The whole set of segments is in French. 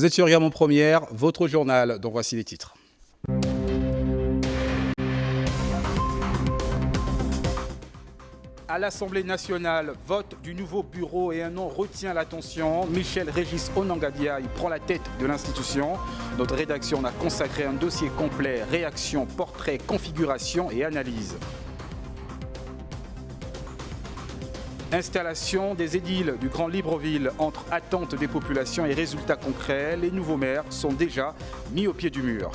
Vous êtes sur Gabon Première, votre journal, dont voici les titres. À l'Assemblée nationale, vote du nouveau bureau et un nom retient l'attention. Michel Régis Onanga-Diaye prend la tête de l'institution. Notre rédaction a consacré un dossier complet, réaction, portrait, configuration et analyse. Installation des édiles du Grand Libreville entre attentes des populations et résultats concrets. Les nouveaux maires sont déjà mis au pied du mur.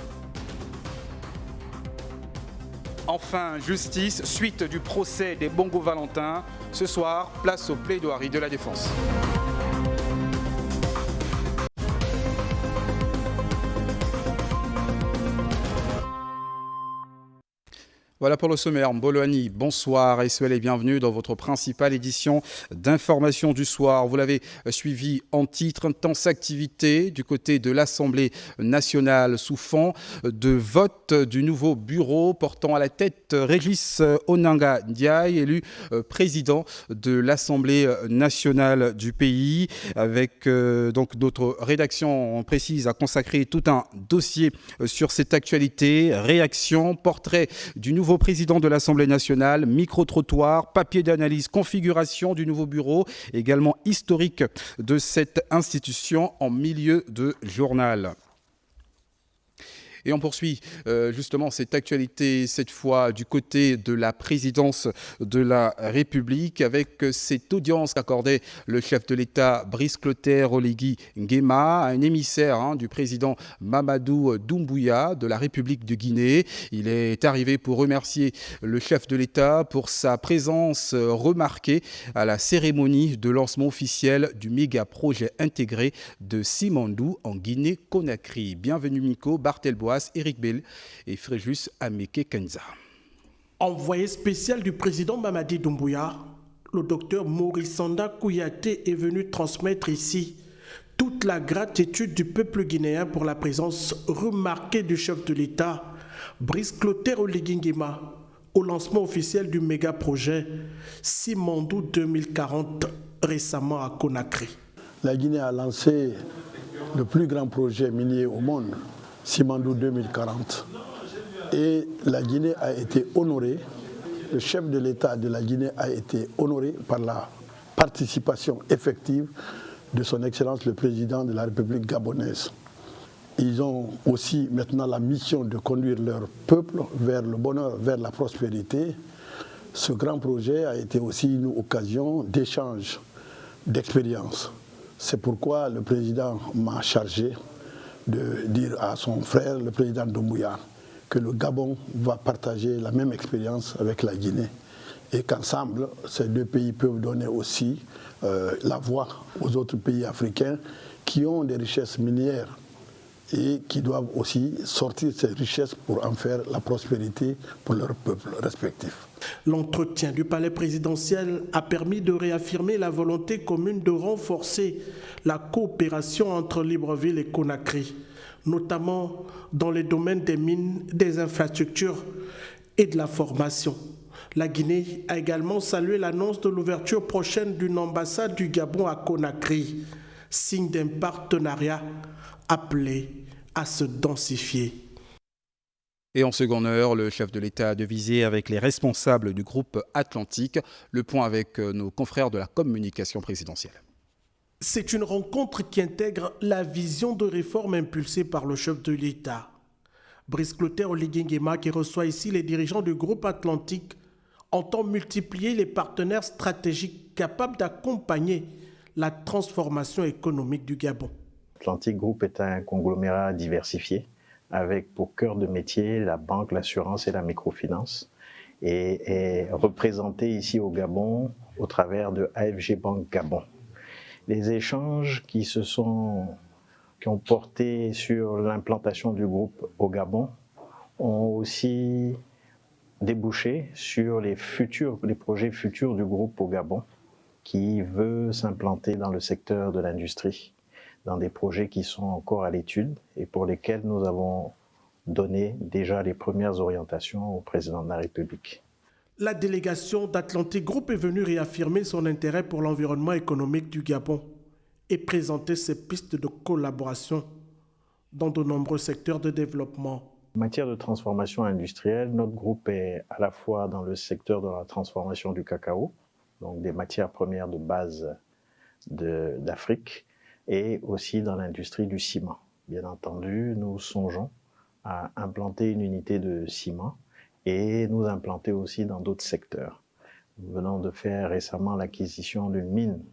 Enfin, justice, suite du procès des Bongo Valentin. Ce soir, place aux plaidoiries de la défense. Voilà pour le sommaire. Mboloani, bonsoir et soyez les bienvenus dans votre principale édition d'information du soir. Vous l'avez suivi en titre, intense activité du côté de l'Assemblée nationale sous fond de vote du nouveau bureau portant à la tête Régis Onanga-Diaye, élu président de l'Assemblée nationale du pays. Avec donc notre rédaction précise a consacré tout un dossier sur cette actualité. Réaction, portrait du nouveau président de l'Assemblée nationale, micro-trottoir, papier d'analyse, configuration du nouveau bureau, également historique de cette institution en milieu de journal. Et on poursuit justement cette actualité, cette fois du côté de la présidence de la République, avec cette audience qu'accordait le chef de l'État Brice Clotaire Oligui Nguema, un émissaire du président Mamadou Doumbouya de la République de Guinée. Il est arrivé pour remercier le chef de l'État pour sa présence remarquée à la cérémonie de lancement officiel du méga projet intégré de Simandou en Guinée-Conakry. Bienvenue Miko, Barthel Boas, Eric Bell et Fréjus Ameke Kenza. Envoyé spécial du président Mamadi Doumbouya, le docteur Maurice Sanda Kouyaté est venu transmettre ici toute la gratitude du peuple guinéen pour la présence remarquée du chef de l'État, Brice Clotaire Oligui Nguema, au lancement officiel du méga projet Simandou 2040 récemment à Conakry. La Guinée a lancé le plus grand projet minier au monde, Simandou 2040. Et la Guinée a été honorée, le chef de l'État de la Guinée a été honoré par la participation effective de son Excellence le Président de la République gabonaise. Ils ont aussi maintenant la mission de conduire leur peuple vers le bonheur, vers la prospérité. Ce grand projet a été aussi une occasion d'échange, d'expérience. C'est pourquoi le Président m'a chargé de dire à son frère, le président Doumbouya, que le Gabon va partager la même expérience avec la Guinée et qu'ensemble, ces deux pays peuvent donner aussi la voix aux autres pays africains qui ont des richesses minières et qui doivent aussi sortir ces richesses pour en faire la prospérité pour leurs peuples respectifs. L'entretien du palais présidentiel a permis de réaffirmer la volonté commune de renforcer la coopération entre Libreville et Conakry, notamment dans les domaines des mines, des infrastructures et de la formation. La Guinée a également salué l'annonce de l'ouverture prochaine d'une ambassade du Gabon à Conakry, signe d'un partenariat appelé à se densifier. Et en seconde heure, le chef de l'État a devisé avec les responsables du groupe Atlantique. Le point avec nos confrères de la communication présidentielle. C'est une rencontre qui intègre la vision de réforme impulsée par le chef de l'État. Brice Clotaire Oligui Nguema, qui reçoit ici les dirigeants du groupe Atlantique, entend multiplier les partenaires stratégiques capables d'accompagner la transformation économique du Gabon. Atlantique Group est un conglomérat diversifié avec pour cœur de métier la banque, l'assurance et la microfinance et est représenté ici au Gabon au travers de AFG Banque Gabon. Les échanges qui ont porté sur l'implantation du groupe au Gabon ont aussi débouché sur les projets futurs du groupe au Gabon qui veut s'implanter dans le secteur de l'industrie, dans des projets qui sont encore à l'étude et pour lesquels nous avons donné déjà les premières orientations au président de la République. La délégation d'Atlantique Group est venue réaffirmer son intérêt pour l'environnement économique du Gabon et présenter ses pistes de collaboration dans de nombreux secteurs de développement. En matière de transformation industrielle, notre groupe est à la fois dans le secteur de la transformation du cacao, donc des matières premières de base d'Afrique, et aussi dans l'industrie du ciment. Bien entendu, nous songeons à implanter une unité de ciment et nous implanter aussi dans d'autres secteurs. Nous venons de faire récemment l'acquisition d'une mine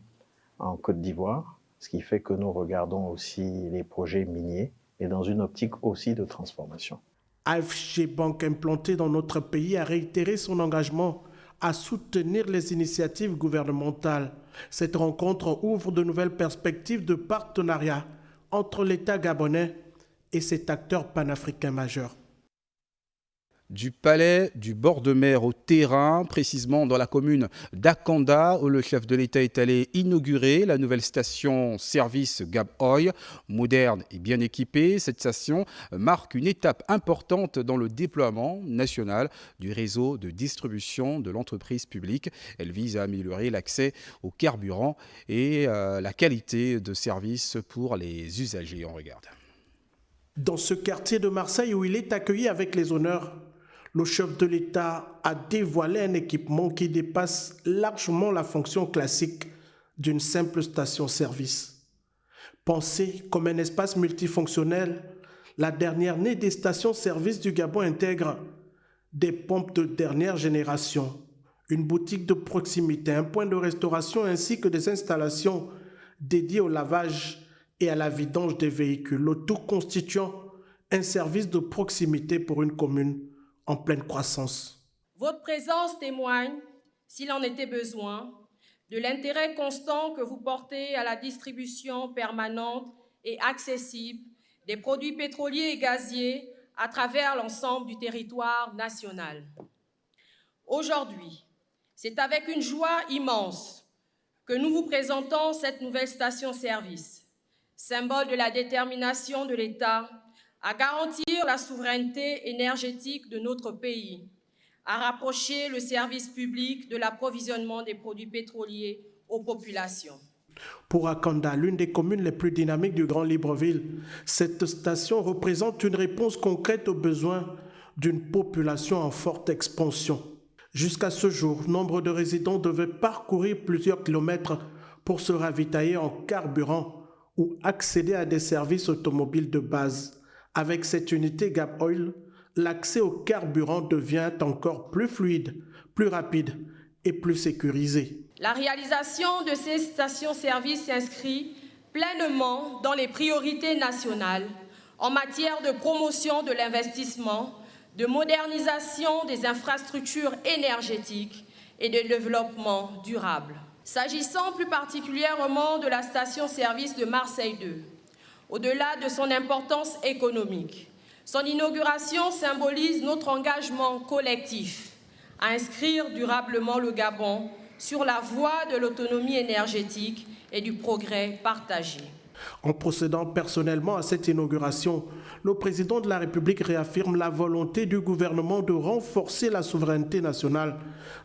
en Côte d'Ivoire, ce qui fait que nous regardons aussi les projets miniers et dans une optique aussi de transformation. AFG Bank implantée dans notre pays a réitéré son engagement à soutenir les initiatives gouvernementales. Cette rencontre ouvre de nouvelles perspectives de partenariat entre l'État gabonais et cet acteur panafricain majeur. Du palais, du bord de mer au terrain, précisément dans la commune d'Akanda, où le chef de l'État est allé inaugurer la nouvelle station-service Gab Oil. Moderne et bien équipée, cette station marque une étape importante dans le déploiement national du réseau de distribution de l'entreprise publique. Elle vise à améliorer l'accès au carburant et la qualité de service pour les usagers. On regarde. Dans ce quartier de Marseille où il est accueilli avec les honneurs, le chef de l'État a dévoilé un équipement qui dépasse largement la fonction classique d'une simple station-service. Pensée comme un espace multifonctionnel, la dernière née des stations-service du Gabon intègre des pompes de dernière génération, une boutique de proximité, un point de restauration ainsi que des installations dédiées au lavage et à la vidange des véhicules, le tout constituant un service de proximité pour une commune en pleine croissance. Votre présence témoigne, s'il en était besoin, de l'intérêt constant que vous portez à la distribution permanente et accessible des produits pétroliers et gaziers à travers l'ensemble du territoire national. Aujourd'hui, c'est avec une joie immense que nous vous présentons cette nouvelle station-service, symbole de la détermination de l'État à garantir la souveraineté énergétique de notre pays, à rapprocher le service public de l'approvisionnement des produits pétroliers aux populations. Pour Akanda, l'une des communes les plus dynamiques du Grand Libreville, cette station représente une réponse concrète aux besoins d'une population en forte expansion. Jusqu'à ce jour, nombre de résidents devaient parcourir plusieurs kilomètres pour se ravitailler en carburant ou accéder à des services automobiles de base. Avec cette unité Gab Oil, l'accès au carburant devient encore plus fluide, plus rapide et plus sécurisé. La réalisation de ces stations-service s'inscrit pleinement dans les priorités nationales en matière de promotion de l'investissement, de modernisation des infrastructures énergétiques et de développement durable. S'agissant plus particulièrement de la station-service de Marseille 2, au-delà de son importance économique, son inauguration symbolise notre engagement collectif à inscrire durablement le Gabon sur la voie de l'autonomie énergétique et du progrès partagé. En procédant personnellement à cette inauguration, le président de la République réaffirme la volonté du gouvernement de renforcer la souveraineté nationale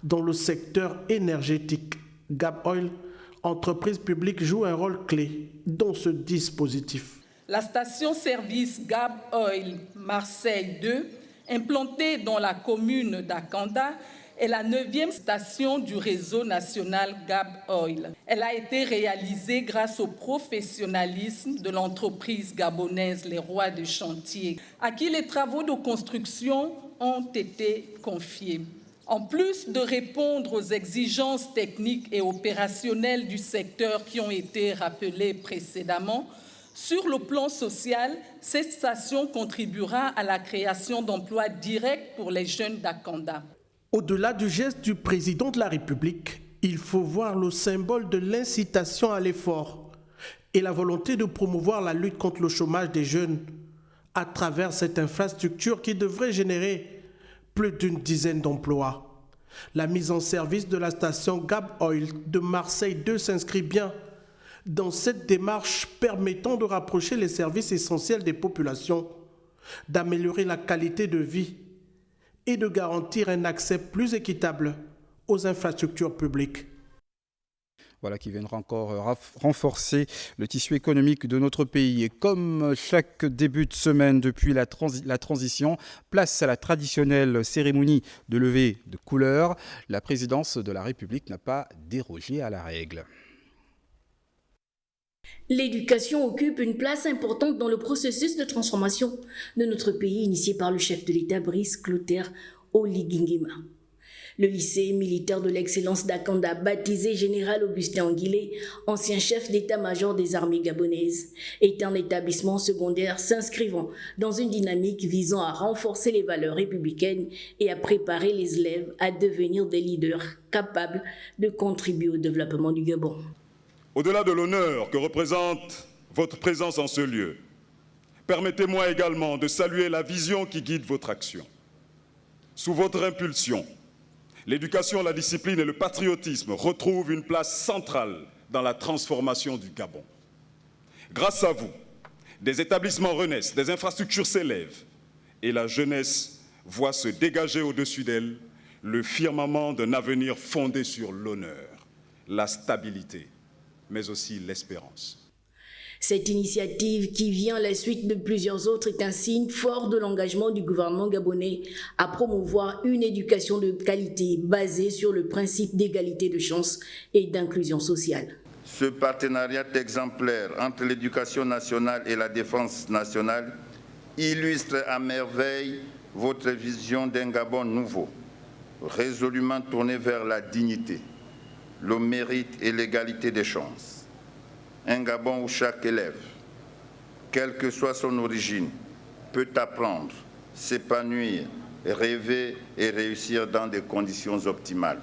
dans le secteur énergétique. Gab Oil, entreprise publique, joue un rôle clé dans ce dispositif. La station-service Gab Oil Marseille 2, implantée dans la commune d'Akanda, est la 9e station du réseau national Gab Oil. Elle a été réalisée grâce au professionnalisme de l'entreprise gabonaise Les Rois de Chantier, à qui les travaux de construction ont été confiés. En plus de répondre aux exigences techniques et opérationnelles du secteur qui ont été rappelées précédemment, sur le plan social, cette station contribuera à la création d'emplois directs pour les jeunes d'Akanda. Au-delà du geste du président de la République, il faut voir le symbole de l'incitation à l'effort et la volonté de promouvoir la lutte contre le chômage des jeunes à travers cette infrastructure qui devrait générer plus d'une dizaine d'emplois. La mise en service de la station Gab Oil de Marseille 2 s'inscrit bien dans cette démarche permettant de rapprocher les services essentiels des populations, d'améliorer la qualité de vie et de garantir un accès plus équitable aux infrastructures publiques. Voilà, qui viendra encore renforcer le tissu économique de notre pays. Et comme chaque début de semaine depuis la transition, place à la traditionnelle cérémonie de levée de couleurs. La présidence de la République n'a pas dérogé à la règle. L'éducation occupe une place importante dans le processus de transformation de notre pays initié par le chef de l'État Brice Clotaire Oligingema. Le lycée militaire de l'excellence d'Akanda, baptisé Général Augustin Anguilé, ancien chef d'état-major des armées gabonaises, est un établissement secondaire s'inscrivant dans une dynamique visant à renforcer les valeurs républicaines et à préparer les élèves à devenir des leaders capables de contribuer au développement du Gabon. Au-delà de l'honneur que représente votre présence en ce lieu, permettez-moi également de saluer la vision qui guide votre action. Sous votre impulsion, l'éducation, la discipline et le patriotisme retrouvent une place centrale dans la transformation du Gabon. Grâce à vous, des établissements renaissent, des infrastructures s'élèvent et la jeunesse voit se dégager au-dessus d'elle le firmament d'un avenir fondé sur l'honneur, la stabilité, mais aussi l'espérance. Cette initiative, qui vient à la suite de plusieurs autres, est un signe fort de l'engagement du gouvernement gabonais à promouvoir une éducation de qualité basée sur le principe d'égalité de chances et d'inclusion sociale. Ce partenariat exemplaire entre l'éducation nationale et la défense nationale illustre à merveille votre vision d'un Gabon nouveau, résolument tourné vers la dignité, le mérite et l'égalité des chances. Un Gabon où chaque élève, quelle que soit son origine, peut apprendre, s'épanouir, rêver et réussir dans des conditions optimales.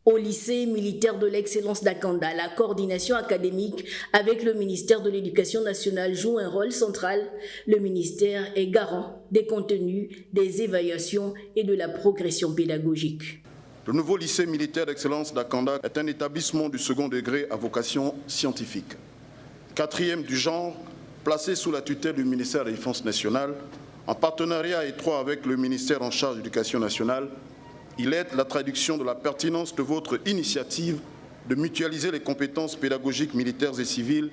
Au lycée militaire de l'excellence d'Akanda, la coordination académique avec le ministère de l'Éducation nationale joue un rôle central. Le ministère est garant des contenus, des évaluations et de la progression pédagogique. Le nouveau lycée militaire d'excellence d'Akanda est un établissement du second degré à vocation scientifique. 4e du genre, placé sous la tutelle du ministère de la Défense nationale, en partenariat étroit avec le ministère en charge de l'Éducation nationale, il aide la traduction de la pertinence de votre initiative de mutualiser les compétences pédagogiques militaires et civiles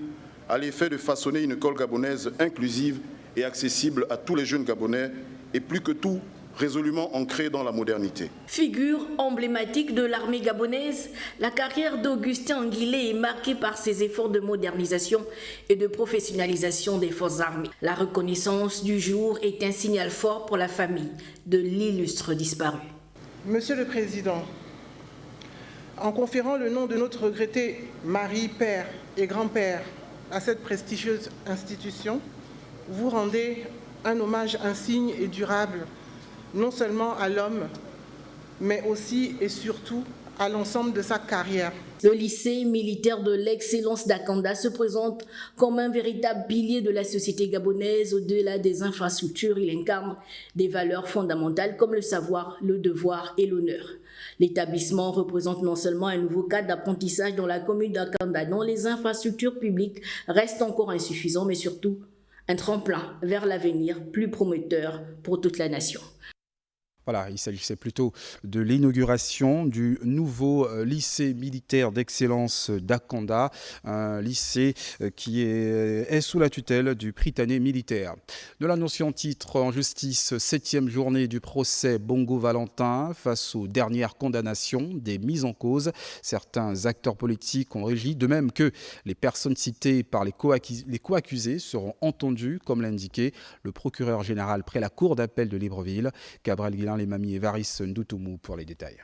à l'effet de façonner une école gabonaise inclusive et accessible à tous les jeunes Gabonais et plus que tout, résolument ancrée dans la modernité. Figure emblématique de l'armée gabonaise, la carrière d'Augustin Anguilé est marquée par ses efforts de modernisation et de professionnalisation des forces armées. La reconnaissance du jour est un signal fort pour la famille de l'illustre disparu. Monsieur le Président, en conférant le nom de notre regretté mari, père et grand-père à cette prestigieuse institution, vous rendez un hommage insigne et durable non seulement à l'homme, mais aussi et surtout à l'ensemble de sa carrière. Le lycée militaire de l'excellence d'Akanda se présente comme un véritable pilier de la société gabonaise. Au-delà des infrastructures, il incarne des valeurs fondamentales comme le savoir, le devoir et l'honneur. L'établissement représente non seulement un nouveau cadre d'apprentissage dans la commune d'Akanda, dont les infrastructures publiques restent encore insuffisantes, mais surtout un tremplin vers l'avenir plus prometteur pour toute la nation. Voilà, il s'agissait plutôt de l'inauguration du nouveau lycée militaire d'excellence d'Akanda, un lycée qui est sous la tutelle du Prytanée militaire. De l'annonce en titre en justice, 7e journée du procès Bongo Valentin face aux dernières condamnations des mises en cause. Certains acteurs politiques ont régi, de même que les personnes citées par les co-accusés seront entendues, comme l'a indiqué le procureur général près la cour d'appel de Libreville, Gabriel Guillain, les mamies Evaris Ndoutoumou pour les détails.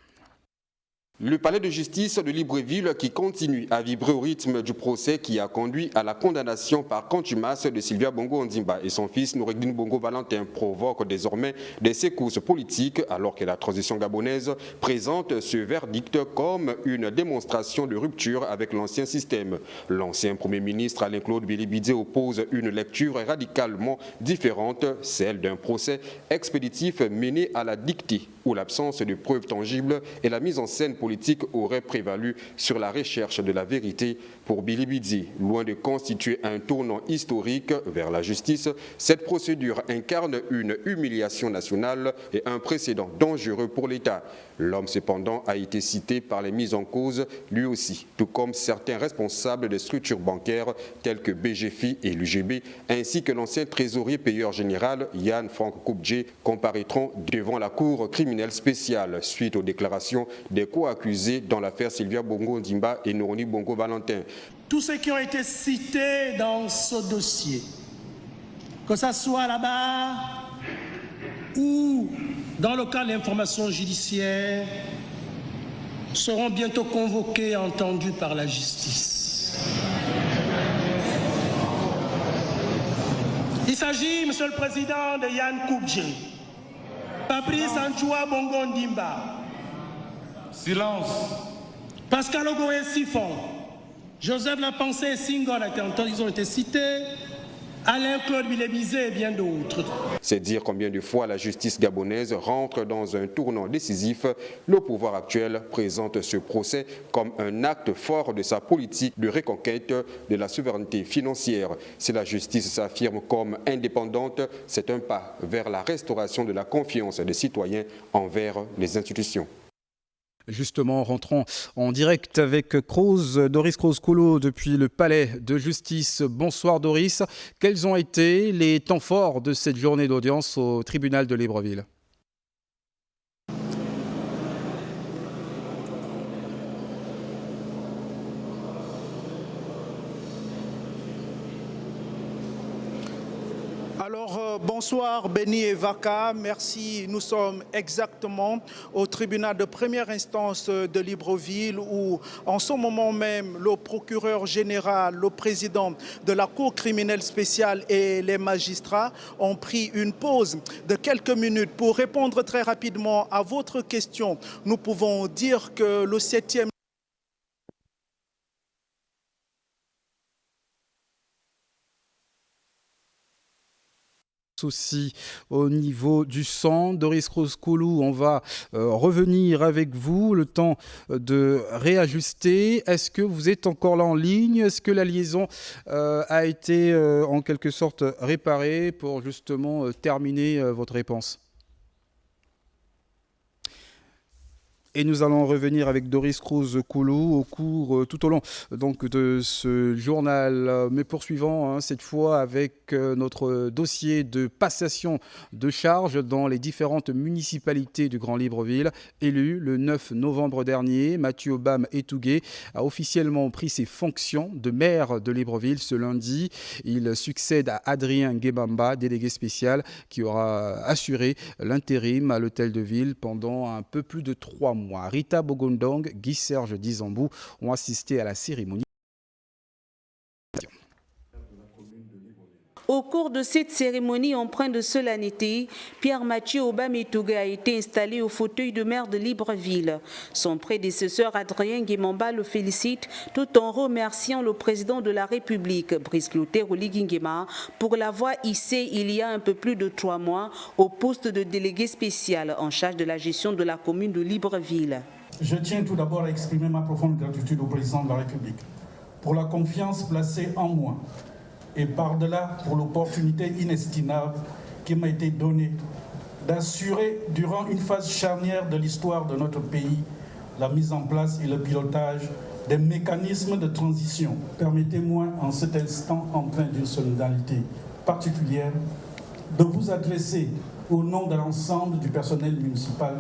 Le palais de justice de Libreville qui continue à vibrer au rythme du procès qui a conduit à la condamnation par contumace de Sylvia Bongo Ondimba et son fils Noureddine Bongo Valentin provoque désormais des secousses politiques alors que la transition gabonaise présente ce verdict comme une démonstration de rupture avec l'ancien système. L'ancien Premier ministre Alain-Claude Bilibidze oppose une lecture radicalement différente, celle d'un procès expéditif mené à la dictée où l'absence de preuves tangibles et la mise en scène politique politique aurait prévalu sur la recherche de la vérité pour Billy Bidzi. Loin de constituer un tournant historique vers la justice, cette procédure incarne une humiliation nationale et un précédent dangereux pour l'État. L'homme, cependant, a été cité par les mises en cause, lui aussi, tout comme certains responsables des structures bancaires telles que BGFI et l'UGB, ainsi que l'ancien trésorier payeur général Yann Franck Koubdje, comparaîtront devant la Cour criminelle spéciale suite aux déclarations des co-accusés dans l'affaire Sylvia Bongo Ondimba et Noroni Bongo Valentin. Tous ceux qui ont été cités dans ce dossier, que ce soit là-bas ou dans le cas de l'information judiciaire, seront bientôt convoqués et entendus par la justice. Il s'agit, Monsieur le Président, de Yann Koubdje, Fabrice Anchoua Bongo Ondimba, silence, Pascal Ogoé Sifon, Joseph Lapensée et Singon, ils ont été cités, Alain Claude Bilébizé et bien d'autres. C'est dire combien de fois la justice gabonaise rentre dans un tournant décisif. Le pouvoir actuel présente ce procès comme un acte fort de sa politique de reconquête de la souveraineté financière. Si la justice s'affirme comme indépendante, c'est un pas vers la restauration de la confiance des citoyens envers les institutions. Justement, rentrons en direct avec Doris Kroos-Koulou depuis le palais de justice. Bonsoir Doris. Quels ont été les temps forts de cette journée d'audience au tribunal de Libreville ? Alors, bonsoir Béni et Vaka, merci. Nous sommes exactement au tribunal de première instance de Libreville où, en ce moment même, le procureur général, le président de la Cour criminelle spéciale et les magistrats ont pris une pause de quelques minutes pour répondre très rapidement à votre question. Nous pouvons dire que le 7e aussi au niveau du sang. Doris Kroos-Koulou, on va revenir avec vous, le temps de réajuster. Est-ce que vous êtes encore là en ligne? Est-ce que la liaison a été en quelque sorte réparée pour justement terminer votre réponse? Et nous allons revenir avec Doris Kroos-Koulou tout au long donc, de ce journal. Mais poursuivons cette fois avec notre dossier de passation de charges dans les différentes municipalités du Grand Libreville. Élu le 9 novembre dernier, Mathieu Obam Etougué a officiellement pris ses fonctions de maire de Libreville ce lundi. Il succède à Adrien Guébamba, délégué spécial, qui aura assuré l'intérim à l'hôtel de ville pendant un peu plus de 3 mois. Rita Bogondong, Guy-Serge Dizambou ont assisté à la cérémonie. Au cours de cette cérémonie empreinte de solennité, Pierre-Mathieu Obam Etougué a été installé au fauteuil de maire de Libreville. Son prédécesseur Adrien Guébamba le félicite tout en remerciant le président de la République, Brice Clotaire Oligui Nguema, pour l'avoir hissé il y a un peu plus de 3 mois au poste de délégué spécial en charge de la gestion de la commune de Libreville. Je tiens tout d'abord à exprimer ma profonde gratitude au président de la République pour la confiance placée en moi et par-delà pour l'opportunité inestimable qui m'a été donnée d'assurer durant une phase charnière de l'histoire de notre pays la mise en place et le pilotage des mécanismes de transition. Permettez-moi en cet instant empreint d'une solidarité particulière de vous adresser au nom de l'ensemble du personnel municipal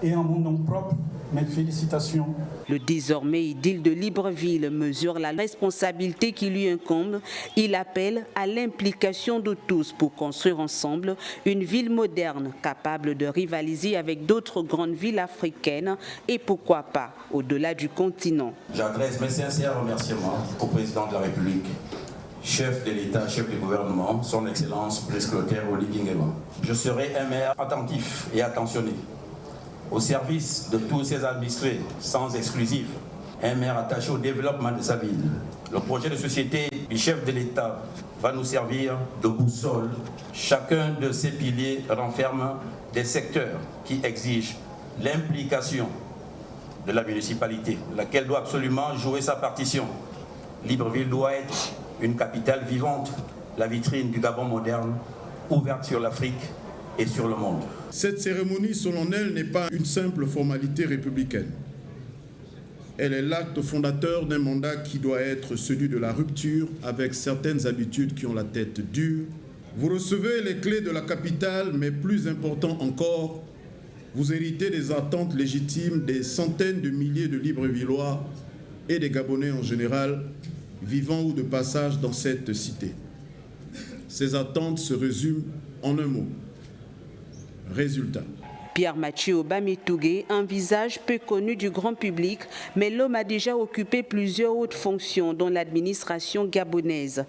et en mon nom propre, mes félicitations. Le désormais édile de Libreville mesure la responsabilité qui lui incombe. Il appelle à l'implication de tous pour construire ensemble une ville moderne capable de rivaliser avec d'autres grandes villes africaines et pourquoi pas au-delà du continent. J'adresse mes sincères remerciements au président de la République, chef de l'État, chef du gouvernement, son Excellence Brice Clotaire Oligui Nguema. Je serai un maire attentif et attentionné, au service de tous ses administrés, sans exclusive, un maire attaché au développement de sa ville. Le projet de société du chef de l'État va nous servir de boussole. Chacun de ces piliers renferme des secteurs qui exigent l'implication de la municipalité, laquelle doit absolument jouer sa partition. Libreville doit être une capitale vivante, la vitrine du Gabon moderne, ouverte sur l'Afrique et sur le monde. Cette cérémonie solennelle n'est pas une simple formalité républicaine. Elle est l'acte fondateur d'un mandat qui doit être celui de la rupture avec certaines habitudes qui ont la tête dure. Vous recevez les clés de la capitale, mais plus important encore, vous héritez des attentes légitimes des centaines de milliers de Librevillois et des Gabonais en général, vivant ou de passage dans cette cité. Ces attentes se résument en un mot: résultat. Pierre-Mathieu Aubameytougué, un visage peu connu du grand public, mais l'homme a déjà occupé plusieurs hautes fonctions dans l'administration gabonaise.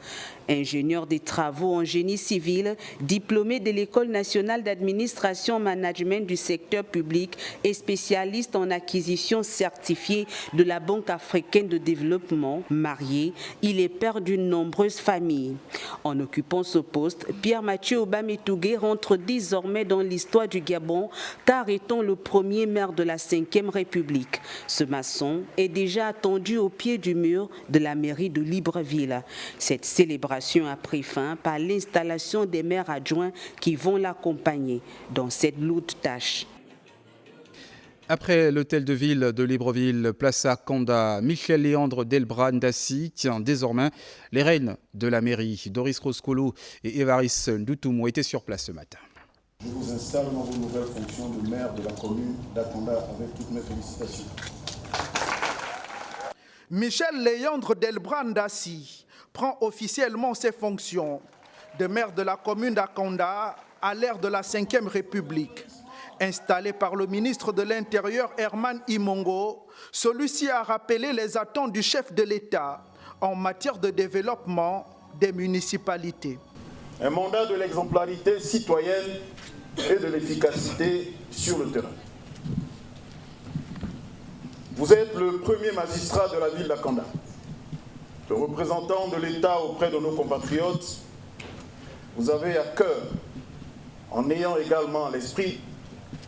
Ingénieur des travaux en génie civil, diplômé de l'École nationale d'administration management du secteur public et spécialiste en acquisition certifiée de la Banque africaine de développement, marié, il est père d'une nombreuse famille. En occupant ce poste, Pierre-Mathieu Aubameytougué rentre désormais dans l'histoire du Gabon, car étant le premier maire de la 5e République. Ce maçon est déjà attendu au pied du mur de la mairie de Libreville. Cette célébration a pris fin par l'installation des maires adjoints qui vont l'accompagner dans cette lourde tâche. Après l'hôtel de ville de Libreville, place à Kanda, Michel Léandre Delbrand-Dassy tient désormais les rênes de la mairie. Doris Roskolo et Évariste Ndoutoumou étaient sur place ce matin. Je vous installe dans vos nouvelles fonctions de maire de la commune d'Akanda avec toutes mes félicitations. Michel Léandre Delbrand-Dassy prend officiellement ses fonctions de maire de la commune d'Akanda à l'ère de la 5e République. Installé par le ministre de l'Intérieur Herman Imongo, celui-ci a rappelé les attentes du chef de l'État en matière de développement des municipalités. Un mandat de l'exemplarité citoyenne et de l'efficacité sur le terrain. Vous êtes le premier magistrat de la ville d'Akanda, le représentant de l'État auprès de nos compatriotes. Vous avez à cœur, en ayant également à l'esprit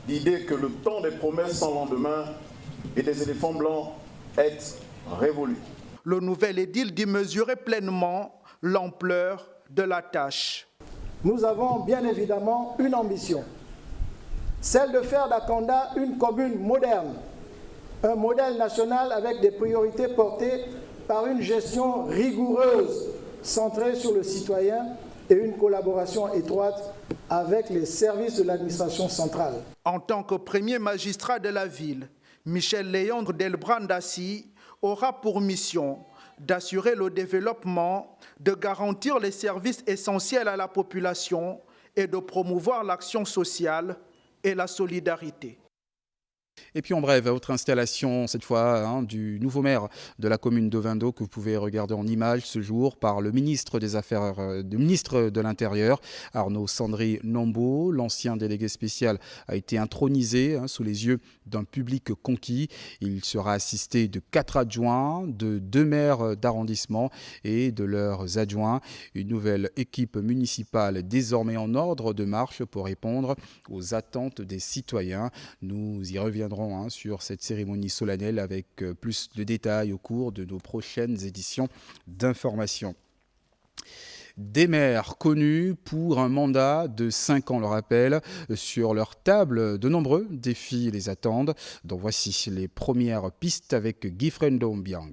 l'idée que le temps des promesses sans lendemain et des éléphants blancs est révolu. Le nouvel édile dit mesurer pleinement l'ampleur de la tâche. Nous avons bien évidemment une ambition, celle de faire d'Akanda une commune moderne, un modèle national avec des priorités portées par une gestion rigoureuse, centrée sur le citoyen et une collaboration étroite avec les services de l'administration centrale. En tant que premier magistrat de la ville, Michel Léandre Delbrand-Dassy aura pour mission d'assurer le développement, de garantir les services essentiels à la population et de promouvoir l'action sociale et la solidarité. Et puis en bref, autre installation cette fois du nouveau maire de la commune d'Ovendo que vous pouvez regarder en image ce jour par le ministre des Affaires, ministre de l'Intérieur, Arnaud Sandri Nombo. L'ancien délégué spécial a été intronisé sous les yeux d'un public conquis. Il sera assisté de 4 adjoints, de 2 maires d'arrondissement et de leurs adjoints. Une nouvelle équipe municipale désormais en ordre de marche pour répondre aux attentes des citoyens. Nous y reviendrons sur cette cérémonie solennelle avec plus de détails au cours de nos prochaines éditions d'information. Des maires connus pour un mandat de 5 ans, on le rappelle. Sur leur table, de nombreux défis les attendent. Donc voici les premières pistes avec Guifrendo Mbiang.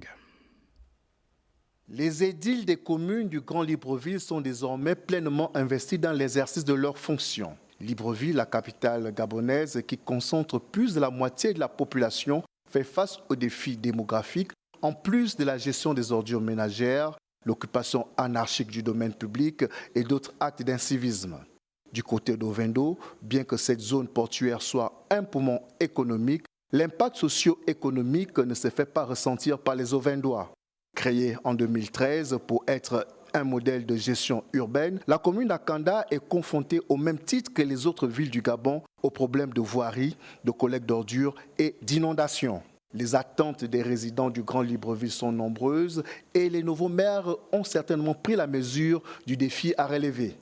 Les édiles des communes du Grand Libreville sont désormais pleinement investis dans l'exercice de leurs fonctions. Libreville, la capitale gabonaise qui concentre plus de la moitié de la population, fait face aux défis démographiques, en plus de la gestion des ordures ménagères, l'occupation anarchique du domaine public et d'autres actes d'incivisme. Du côté d'Ovendo, bien que cette zone portuaire soit un poumon économique, l'impact socio-économique ne se fait pas ressentir par les Ovendois. Créée en 2013 pour être un modèle de gestion urbaine, la commune d'Akanda est confrontée au même titre que les autres villes du Gabon aux problèmes de voirie, de collecte d'ordures et d'inondations. Les attentes des résidents du Grand Libreville sont nombreuses et les nouveaux maires ont certainement pris la mesure du défi à relever.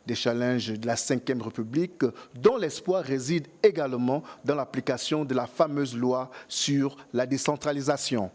des challenges de la Ve République, dont l'espoir réside également dans l'application de la fameuse loi sur la décentralisation.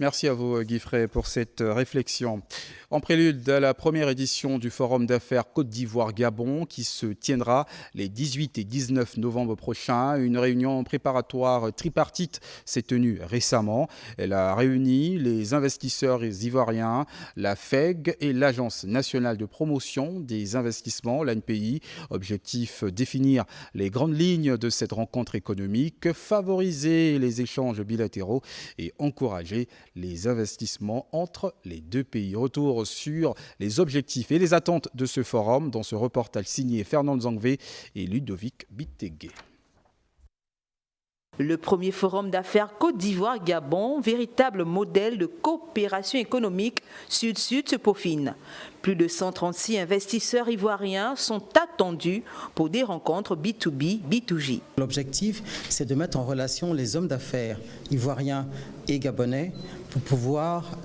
Merci à vous, Guy Fray, pour cette réflexion. En prélude à la première édition du Forum d'affaires Côte d'Ivoire-Gabon qui se tiendra les 18 et 19 novembre prochains, une réunion préparatoire tripartite s'est tenue récemment. Elle a réuni les investisseurs ivoiriens, la FEG et l'Agence nationale de promotion des investissements, l'ANPI. Objectif, définir les grandes lignes de cette rencontre économique, favoriser les échanges bilatéraux et encourager les investissements entre les deux pays. Retour sur les objectifs et les attentes de ce forum dans ce reportage signé Fernand Zangvé et Ludovic Bitteguet. Le premier forum d'affaires Côte d'Ivoire-Gabon, véritable modèle de coopération économique sud-sud se peaufine. Plus de 136 investisseurs ivoiriens sont attendus pour des rencontres B2B, B2G. L'objectif, c'est de mettre en relation les hommes d'affaires ivoiriens et gabonais pour pouvoir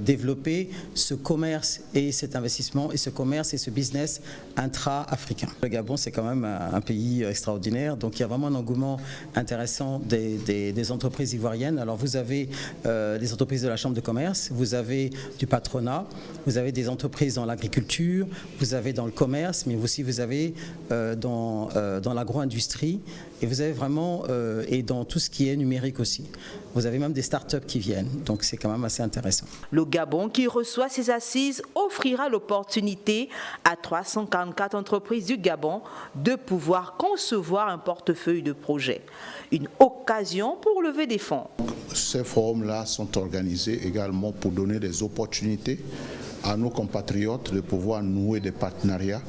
développer ce commerce et cet investissement et ce commerce et ce business intra-africain. Le Gabon, c'est quand même un pays extraordinaire, donc il y a vraiment un engouement intéressant des entreprises ivoiriennes. Alors vous avez des entreprises de la Chambre de commerce, vous avez du patronat, vous avez des entreprises dans l'agriculture, vous avez dans le commerce, mais aussi vous avez dans l'agro-industrie et vous avez vraiment, et dans tout ce qui est numérique aussi. Vous avez même des startups qui viennent, donc c'est quand même assez intéressant. Le Gabon, qui reçoit ses assises, offrira l'opportunité à 344 entreprises du Gabon de pouvoir concevoir un portefeuille de projets. Une occasion pour lever des fonds. Ces forums-là sont organisés également pour donner des opportunités à nos compatriotes de pouvoir nouer des partenariats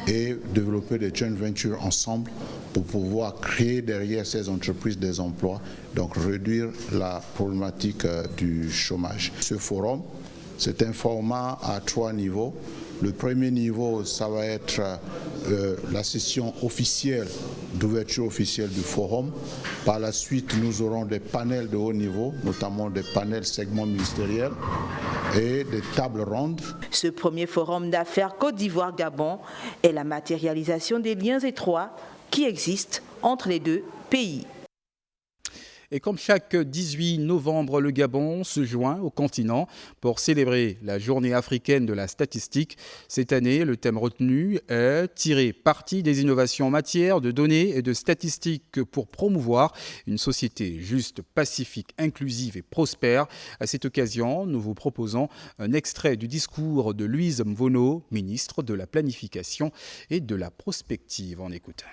et développer des joint ventures ensemble pour pouvoir créer derrière ces entreprises des emplois, donc réduire la problématique du chômage. Ce forum, c'est un format à 3 niveaux. Le premier niveau, ça va être la session officielle, d'ouverture officielle du forum. Par la suite, nous aurons des panels de haut niveau, notamment des panels segments ministériels et des tables rondes. Ce premier forum d'affaires Côte d'Ivoire-Gabon est la matérialisation des liens étroits qui existent entre les deux pays. Et comme chaque 18 novembre, le Gabon se joint au continent pour célébrer la journée africaine de la statistique. Cette année, le thème retenu est « Tirer parti des innovations en matière de données et de statistiques pour promouvoir une société juste, pacifique, inclusive et prospère ». À cette occasion, nous vous proposons un extrait du discours de Louise Mvono, ministre de la Planification et de la Prospective. On écoute.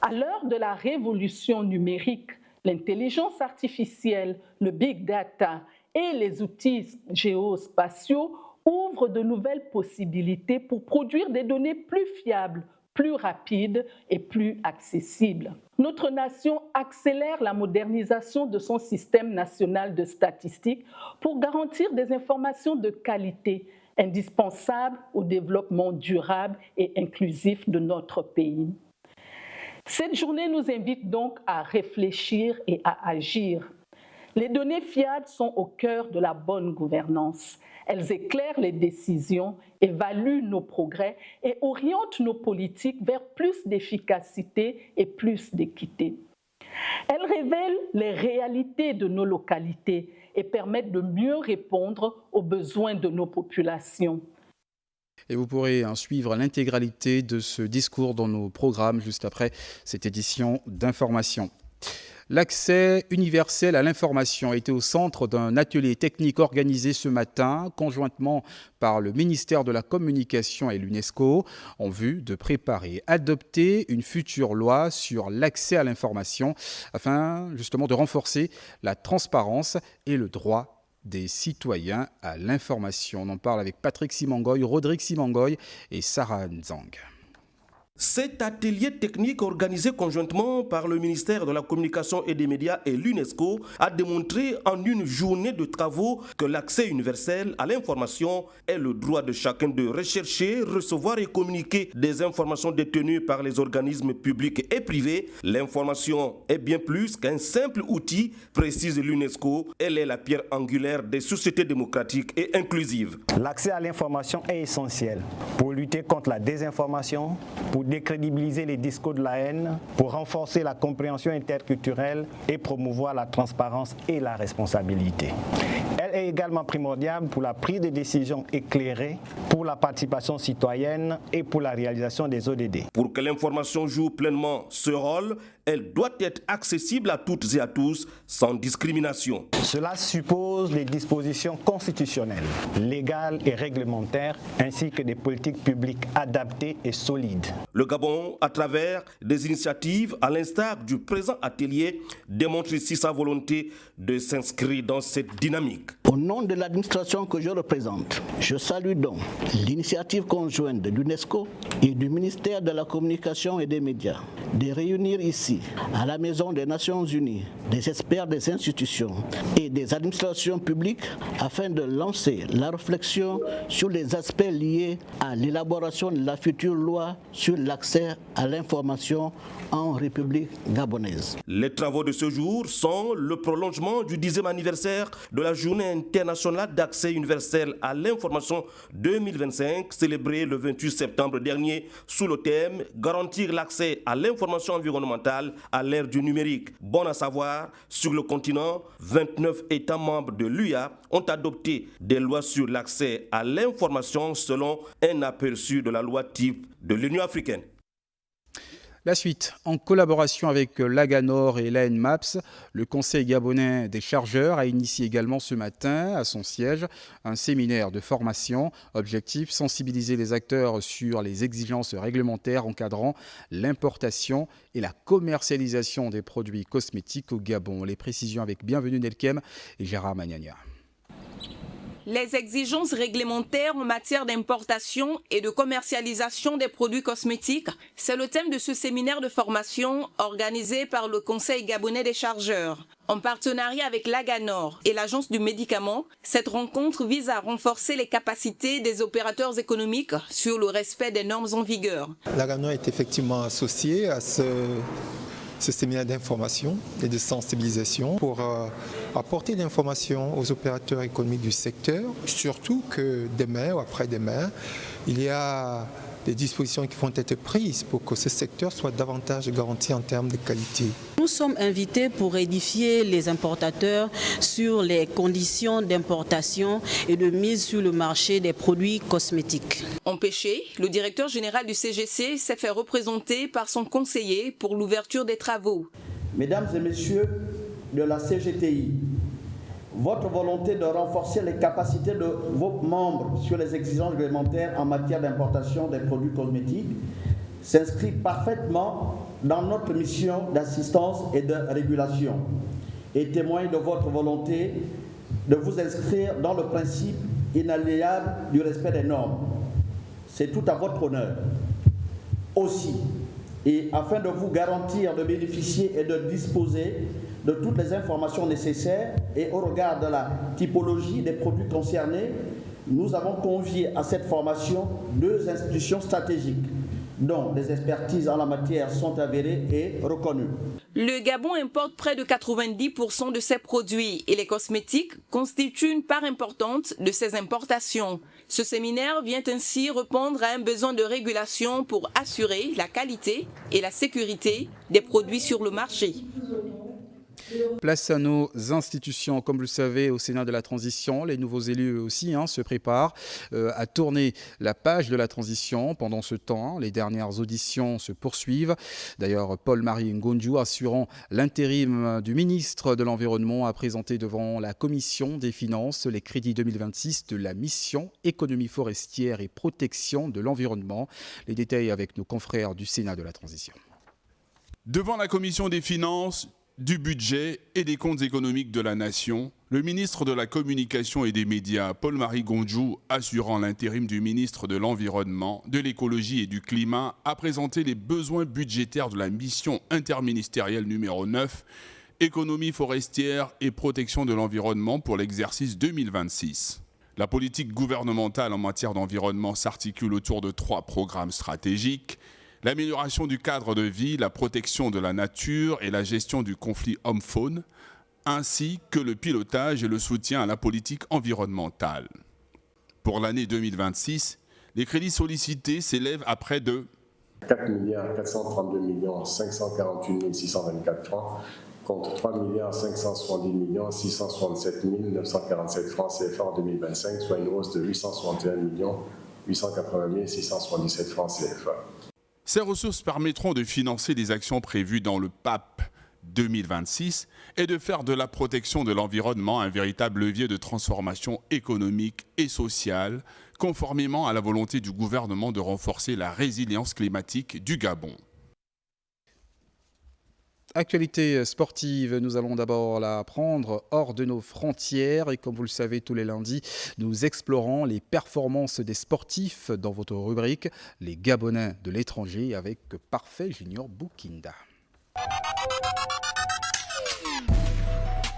À l'heure de la révolution numérique, l'intelligence artificielle, le big data et les outils géospatiaux ouvrent de nouvelles possibilités pour produire des données plus fiables, plus rapides et plus accessibles. Notre nation accélère la modernisation de son système national de statistiques pour garantir des informations de qualité indispensables au développement durable et inclusif de notre pays. Cette journée nous invite donc à réfléchir et à agir. Les données fiables sont au cœur de la bonne gouvernance. Elles éclairent les décisions, évaluent nos progrès et orientent nos politiques vers plus d'efficacité et plus d'équité. Elles révèlent les réalités de nos localités et permettent de mieux répondre aux besoins de nos populations. Et vous pourrez suivre l'intégralité de ce discours dans nos programmes juste après cette édition d'information. L'accès universel à l'information a été au centre d'un atelier technique organisé ce matin, conjointement par le ministère de la Communication et l'UNESCO, en vue de préparer et adopter une future loi sur l'accès à l'information, afin justement de renforcer la transparence et le droit des citoyens à l'information. On en parle avec Patrick Simangoy, Rodrigue Simangoy et Sarah Nzang. Cet atelier technique organisé conjointement par le ministère de la Communication et des Médias et l'UNESCO a démontré en une journée de travaux que l'accès universel à l'information est le droit de chacun de rechercher, recevoir et communiquer des informations détenues par les organismes publics et privés. L'information est bien plus qu'un simple outil, précise l'UNESCO. Elle est la pierre angulaire des sociétés démocratiques et inclusives. L'accès à l'information est essentiel pour lutter contre la désinformation, pour décrédibiliser les discours de la haine, pour renforcer la compréhension interculturelle et promouvoir la transparence et la responsabilité. Elle est également primordiale pour la prise de décisions éclairées, pour la participation citoyenne et pour la réalisation des ODD. Pour que l'information joue pleinement ce rôle, elle doit être accessible à toutes et à tous, sans discrimination. Cela suppose des dispositions constitutionnelles, légales et réglementaires, ainsi que des politiques publiques adaptées et solides. Le Gabon, à travers des initiatives à l'instar du présent atelier, démontre ici sa volonté de s'inscrire dans cette dynamique. Au nom de l'administration que je représente, je salue donc l'initiative conjointe de l'UNESCO et du ministère de la Communication et des Médias de réunir ici, à la Maison des Nations Unies, des experts des institutions et des administrations publiques afin de lancer la réflexion sur les aspects liés à l'élaboration de la future loi sur l'accès à l'information en République gabonaise. Les travaux de ce jour sont le prolongement du 10e anniversaire de la Journée internationale d'accès universel à l'information 2025, célébrée le 28 septembre dernier sous le thème « Garantir l'accès à l'information environnementale à l'ère du numérique ». Bon à savoir, sur le continent, 29 États membres de l'UA ont adopté des lois sur l'accès à l'information selon un aperçu de la loi type de l'Union africaine. La suite, en collaboration avec l'AGANOR et l'ANMAPS, le Conseil gabonais des chargeurs a initié également ce matin à son siège un séminaire de formation. Objectif, sensibiliser les acteurs sur les exigences réglementaires encadrant l'importation et la commercialisation des produits cosmétiques au Gabon. Les précisions avec Bienvenue Nelkem et Gérard Magnagna. Les exigences réglementaires en matière d'importation et de commercialisation des produits cosmétiques, c'est le thème de ce séminaire de formation organisé par le Conseil gabonais des chargeurs. En partenariat avec l'AGANOR et l'Agence du médicament, cette rencontre vise à renforcer les capacités des opérateurs économiques sur le respect des normes en vigueur. L'AGANOR est effectivement associé à ce séminaire d'information et de sensibilisation pour apporter de l'information aux opérateurs économiques du secteur, surtout que demain ou après-demain, il y a des dispositions qui vont être prises pour que ce secteur soit davantage garanti en termes de qualité. Nous sommes invités pour édifier les importateurs sur les conditions d'importation et de mise sur le marché des produits cosmétiques. Empêché, le directeur général du CGC s'est fait représenter par son conseiller pour l'ouverture des travaux. Mesdames et messieurs de la CGTI, votre volonté de renforcer les capacités de vos membres sur les exigences réglementaires en matière d'importation des produits cosmétiques s'inscrit parfaitement dans notre mission d'assistance et de régulation et témoigne de votre volonté de vous inscrire dans le principe inaliénable du respect des normes. C'est tout à votre honneur. Aussi, et afin de vous garantir de bénéficier et de disposer de toutes les informations nécessaires et au regard de la typologie des produits concernés, nous avons convié à cette formation 2 institutions stratégiques dont les expertises en la matière sont avérées et reconnues. Le Gabon importe près de 90% de ses produits et les cosmétiques constituent une part importante de ses importations. Ce séminaire vient ainsi répondre à un besoin de régulation pour assurer la qualité et la sécurité des produits sur le marché. Place à nos institutions. Comme vous le savez, au Sénat de la Transition, les nouveaux élus aussi se préparent à tourner la page de la transition. Pendant ce temps, les dernières auditions se poursuivent. D'ailleurs, Paul-Marie Ngonju, assurant l'intérim du ministre de l'Environnement, a présenté devant la Commission des Finances les crédits 2026 de la mission Économie forestière et protection de l'environnement. Les détails avec nos confrères du Sénat de la Transition. Devant la Commission des Finances, du budget et des comptes économiques de la nation, le ministre de la Communication et des Médias, Paul-Marie Gondjou, assurant l'intérim du ministre de l'Environnement, de l'Écologie et du Climat, a présenté les besoins budgétaires de la mission interministérielle numéro 9, Économie forestière et protection de l'environnement pour l'exercice 2026. La politique gouvernementale en matière d'environnement s'articule autour de 3 programmes stratégiques: l'amélioration du cadre de vie, la protection de la nature et la gestion du conflit homme-faune, ainsi que le pilotage et le soutien à la politique environnementale. Pour l'année 2026, les crédits sollicités s'élèvent à près de 4 432 548 624 francs contre 3 570 667 947 francs CFA en 2025, soit une hausse de 861 880 677 francs CFA. Ces ressources permettront de financer des actions prévues dans le PAP 2026 et de faire de la protection de l'environnement un véritable levier de transformation économique et sociale, conformément à la volonté du gouvernement de renforcer la résilience climatique du Gabon. Actualité sportive, nous allons d'abord la prendre hors de nos frontières et comme vous le savez, tous les lundis, nous explorons les performances des sportifs dans votre rubrique « Les Gabonais de l'étranger » avec Parfait Junior Boukinda.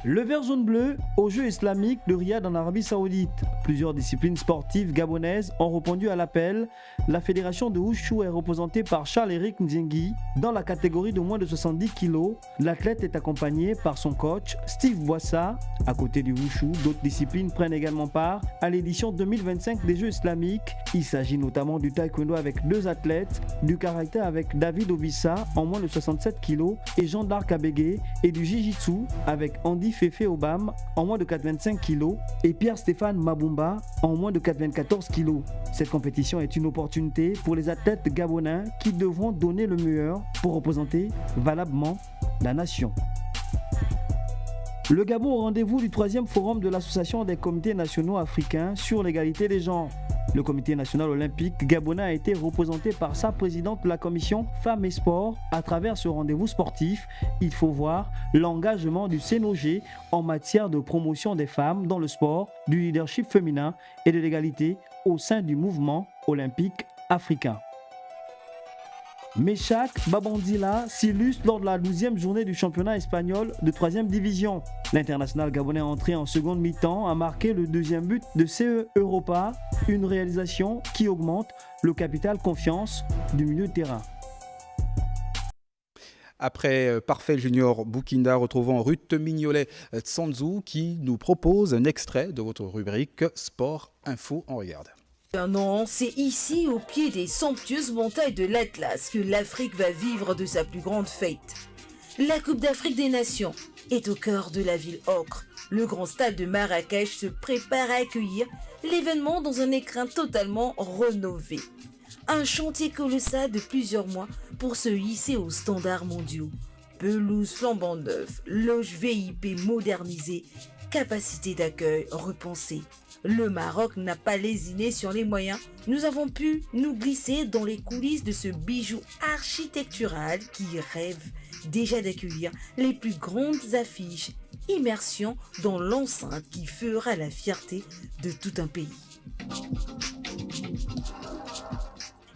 Le vert jaune bleu aux Jeux islamiques de Riyad en Arabie Saoudite. Plusieurs disciplines sportives gabonaises ont répondu à l'appel. La fédération de Wushu est représentée par Charles-Éric Nziengui. Dans la catégorie de moins de 70 kg, l'athlète est accompagné par son coach Steve Boissa. À côté du Wushu, d'autres disciplines prennent également part à l'édition 2025 des Jeux islamiques. Il s'agit notamment du taekwondo avec 2 athlètes, du karaté avec David Obissa en moins de 67 kg et Jean d'Arc Abégué et du jiu-jitsu avec Andy Féfé Obam en moins de 85 kg et Pierre-Stéphane Mabumba en moins de 94 kg. Cette compétition est une opportunité pour les athlètes gabonais qui devront donner le meilleur pour représenter valablement la nation. Le Gabon au rendez-vous du 3e forum de l'Association des comités nationaux africains sur l'égalité des genres. Le comité national olympique gabonais a été représenté par sa présidente de la commission Femmes et Sport. À travers ce rendez-vous sportif, il faut voir l'engagement du CNOG en matière de promotion des femmes dans le sport, du leadership féminin et de l'égalité au sein du mouvement olympique africain. Meshak Babandila s'illustre lors de la 12e journée du championnat espagnol de 3e division. L'international gabonais entré en seconde mi-temps a marqué le 2e but de CE Europa, une réalisation qui augmente le capital confiance du milieu de terrain. Après Parfait Junior Boukinda, retrouvons Ruth Mignolet-Tsanzou qui nous propose un extrait de votre rubrique Sport Info. On regarde. Non, c'est ici, au pied des somptueuses montagnes de l'Atlas, que l'Afrique va vivre de sa plus grande fête. La Coupe d'Afrique des Nations est au cœur de la ville ocre. Le grand stade de Marrakech se prépare à accueillir l'événement dans un écrin totalement rénové. Un chantier colossal de plusieurs mois pour se hisser aux standards mondiaux. Pelouse flambant neuve, loge VIP modernisée, capacité d'accueil repensée. Le Maroc n'a pas lésiné sur les moyens. Nous avons pu nous glisser dans les coulisses de ce bijou architectural qui rêve déjà d'accueillir les plus grandes affiches. Immersion dans l'enceinte qui fera la fierté de tout un pays.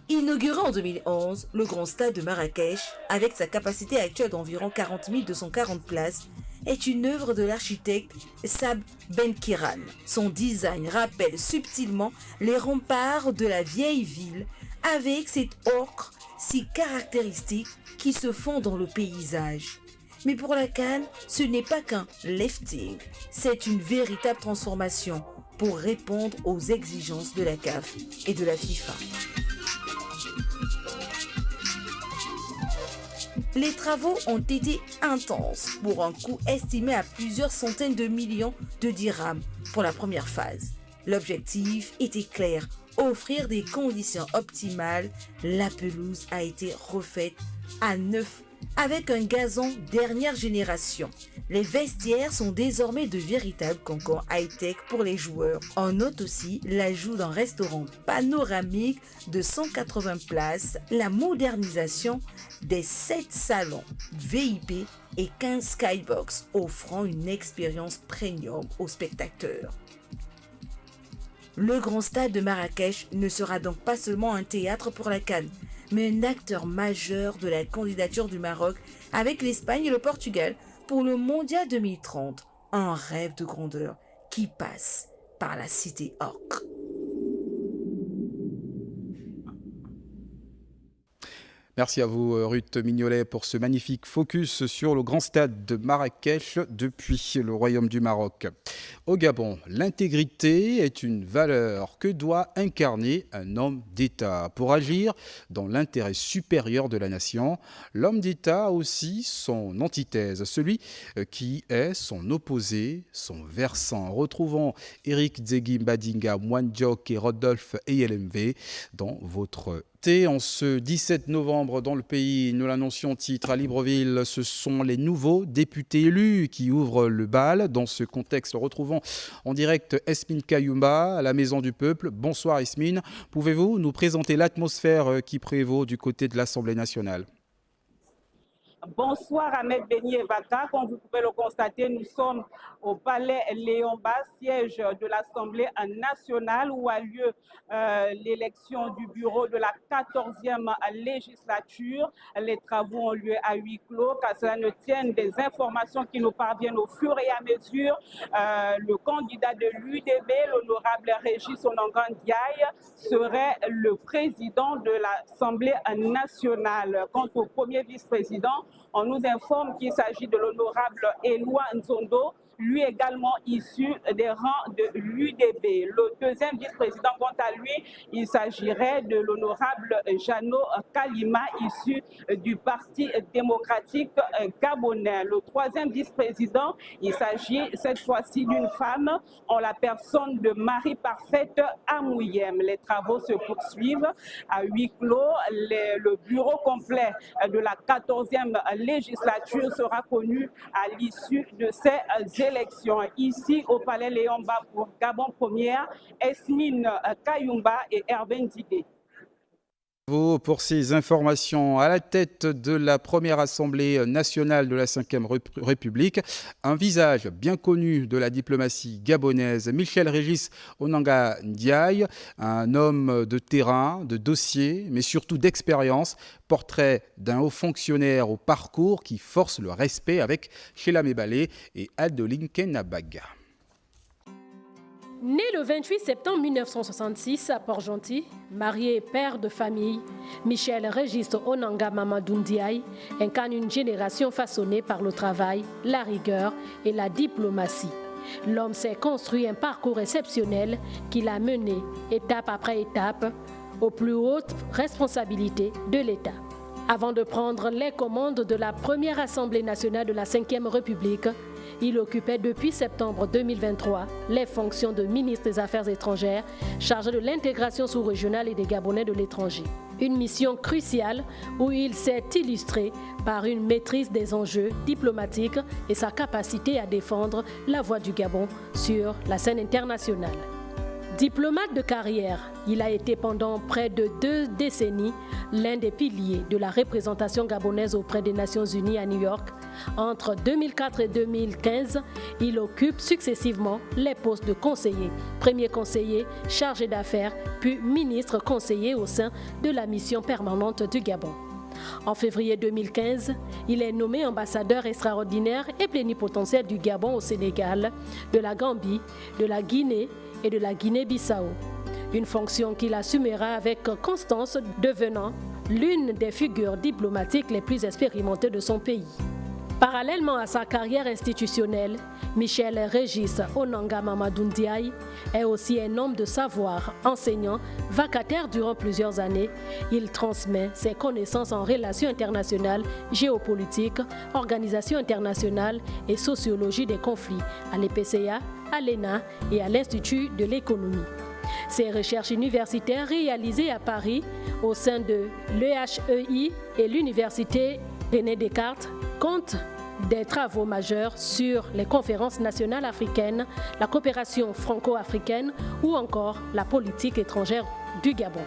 Inauguré en 2011, le grand stade de Marrakech, avec sa capacité actuelle d'environ 40 240 places, est une œuvre de l'architecte Sab Benkiran. Son design rappelle subtilement les remparts de la vieille ville avec cette ocre si caractéristique qui se fond dans le paysage. Mais pour la CAN, ce n'est pas qu'un lifting, c'est une véritable transformation pour répondre aux exigences de la CAF et de la FIFA. Les travaux ont été intenses pour un coût estimé à plusieurs centaines de millions de dirhams pour la première phase. L'objectif était clair, offrir des conditions optimales. La pelouse a été refaite à neuf avec un gazon dernière génération. Les vestiaires sont désormais de véritables concours high-tech pour les joueurs. On note aussi l'ajout d'un restaurant panoramique de 180 places, la modernisation des 7 salons VIP et 15 skybox offrant une expérience premium aux spectateurs. Le grand stade de Marrakech ne sera donc pas seulement un théâtre pour la CAN, mais un acteur majeur de la candidature du Maroc avec l'Espagne et le Portugal pour le Mondial 2030, un rêve de grandeur qui passe par la cité Ocre. Merci à vous, Ruth Mignolet, pour ce magnifique focus sur le grand stade de Marrakech depuis le Royaume du Maroc. Au Gabon, l'intégrité est une valeur que doit incarner un homme d'État. Pour agir dans l'intérêt supérieur de la nation, l'homme d'État a aussi son antithèse, celui qui est son opposé, son versant. Retrouvons Eric Dzegui Mbadinga Mwandiok et Rodolphe Eyelemve dans votre en ce 17 novembre dans le pays. Nous l'annoncions titre à Libreville, ce sont les nouveaux députés élus qui ouvrent le bal. Dans ce contexte, retrouvons en direct Esmine Kayumba à la Maison du Peuple. Bonsoir Esmine, pouvez-vous nous présenter l'atmosphère qui prévaut du côté de l'Assemblée nationale ? Bonsoir Ahmed Beni Evaka. Comme vous pouvez le constater, nous sommes au palais Léon Bas, siège de l'Assemblée nationale où a lieu l'élection du bureau de la 14e législature. Les travaux ont lieu à huis clos, car cela ne tienne des informations qui nous parviennent au fur et à mesure. Le candidat de l'UDB, l'honorable Régis Onangan Ndiaye, serait le président de l'Assemblée nationale. Quant au premier vice-président, on nous informe qu'il s'agit de l'honorable Eloi Nzondo, lui également issu des rangs de l'UDB. Le deuxième vice-président, quant à lui, il s'agirait de l'honorable Jano Kalima, issu du Parti démocratique gabonais. Le troisième vice-président, il s'agit cette fois-ci d'une femme, en la personne de Marie-Parfaite Amouyem. Les travaux se poursuivent à huis clos. Le bureau complet de la 14e législature sera connu à l'issue de ces élections. Ici au palais Léon Bas pour Gabon Première, Esmine Kayumba et Hervé Ndigué. Pour ces informations, à la tête de la première Assemblée nationale de la 5e République, un visage bien connu de la diplomatie gabonaise, Michel Régis Onangan Ndiaye, un homme de terrain, de dossier, mais surtout d'expérience, portrait d'un haut fonctionnaire au parcours qui force le respect avec Sheila Mebale et Adeline Kenabaga. Né le 28 septembre 1966 à Port-Gentil, marié et père de famille, Michel Régis Onangan Mamadou Ndiaye incarne une génération façonnée par le travail, la rigueur et la diplomatie. L'homme s'est construit un parcours exceptionnel qui l'a mené, étape après étape, aux plus hautes responsabilités de l'État. Avant de prendre les commandes de la première Assemblée nationale de la 5e République, il occupait depuis septembre 2023 les fonctions de ministre des Affaires étrangères, chargé de l'intégration sous-régionale et des Gabonais de l'étranger. Une mission cruciale où il s'est illustré par une maîtrise des enjeux diplomatiques et sa capacité à défendre la voix du Gabon sur la scène internationale. Diplomate de carrière, il a été pendant près de 2 décennies l'un des piliers de la représentation gabonaise auprès des Nations Unies à New York. Entre 2004 et 2015, il occupe successivement les postes de conseiller, premier conseiller, chargé d'affaires, puis ministre conseiller au sein de la mission permanente du Gabon. En février 2015, il est nommé ambassadeur extraordinaire et plénipotentiaire du Gabon au Sénégal, de la Gambie, de la Guinée et de la Guinée-Bissau. Une fonction qu'il assumera avec constance, devenant l'une des figures diplomatiques les plus expérimentées de son pays. Parallèlement à sa carrière institutionnelle, Michel Régis Onangan Mamadou Ndiaye est aussi un homme de savoir, enseignant, vacataire durant plusieurs années. Il transmet ses connaissances en relations internationales, géopolitique, organisation internationale et sociologie des conflits à l'EPCA, à l'ENA et à l'Institut de l'économie. Ses recherches universitaires réalisées à Paris au sein de l'EHEI et l'Université René Descartes comptent des travaux majeurs sur les conférences nationales africaines, la coopération franco-africaine ou encore la politique étrangère du Gabon.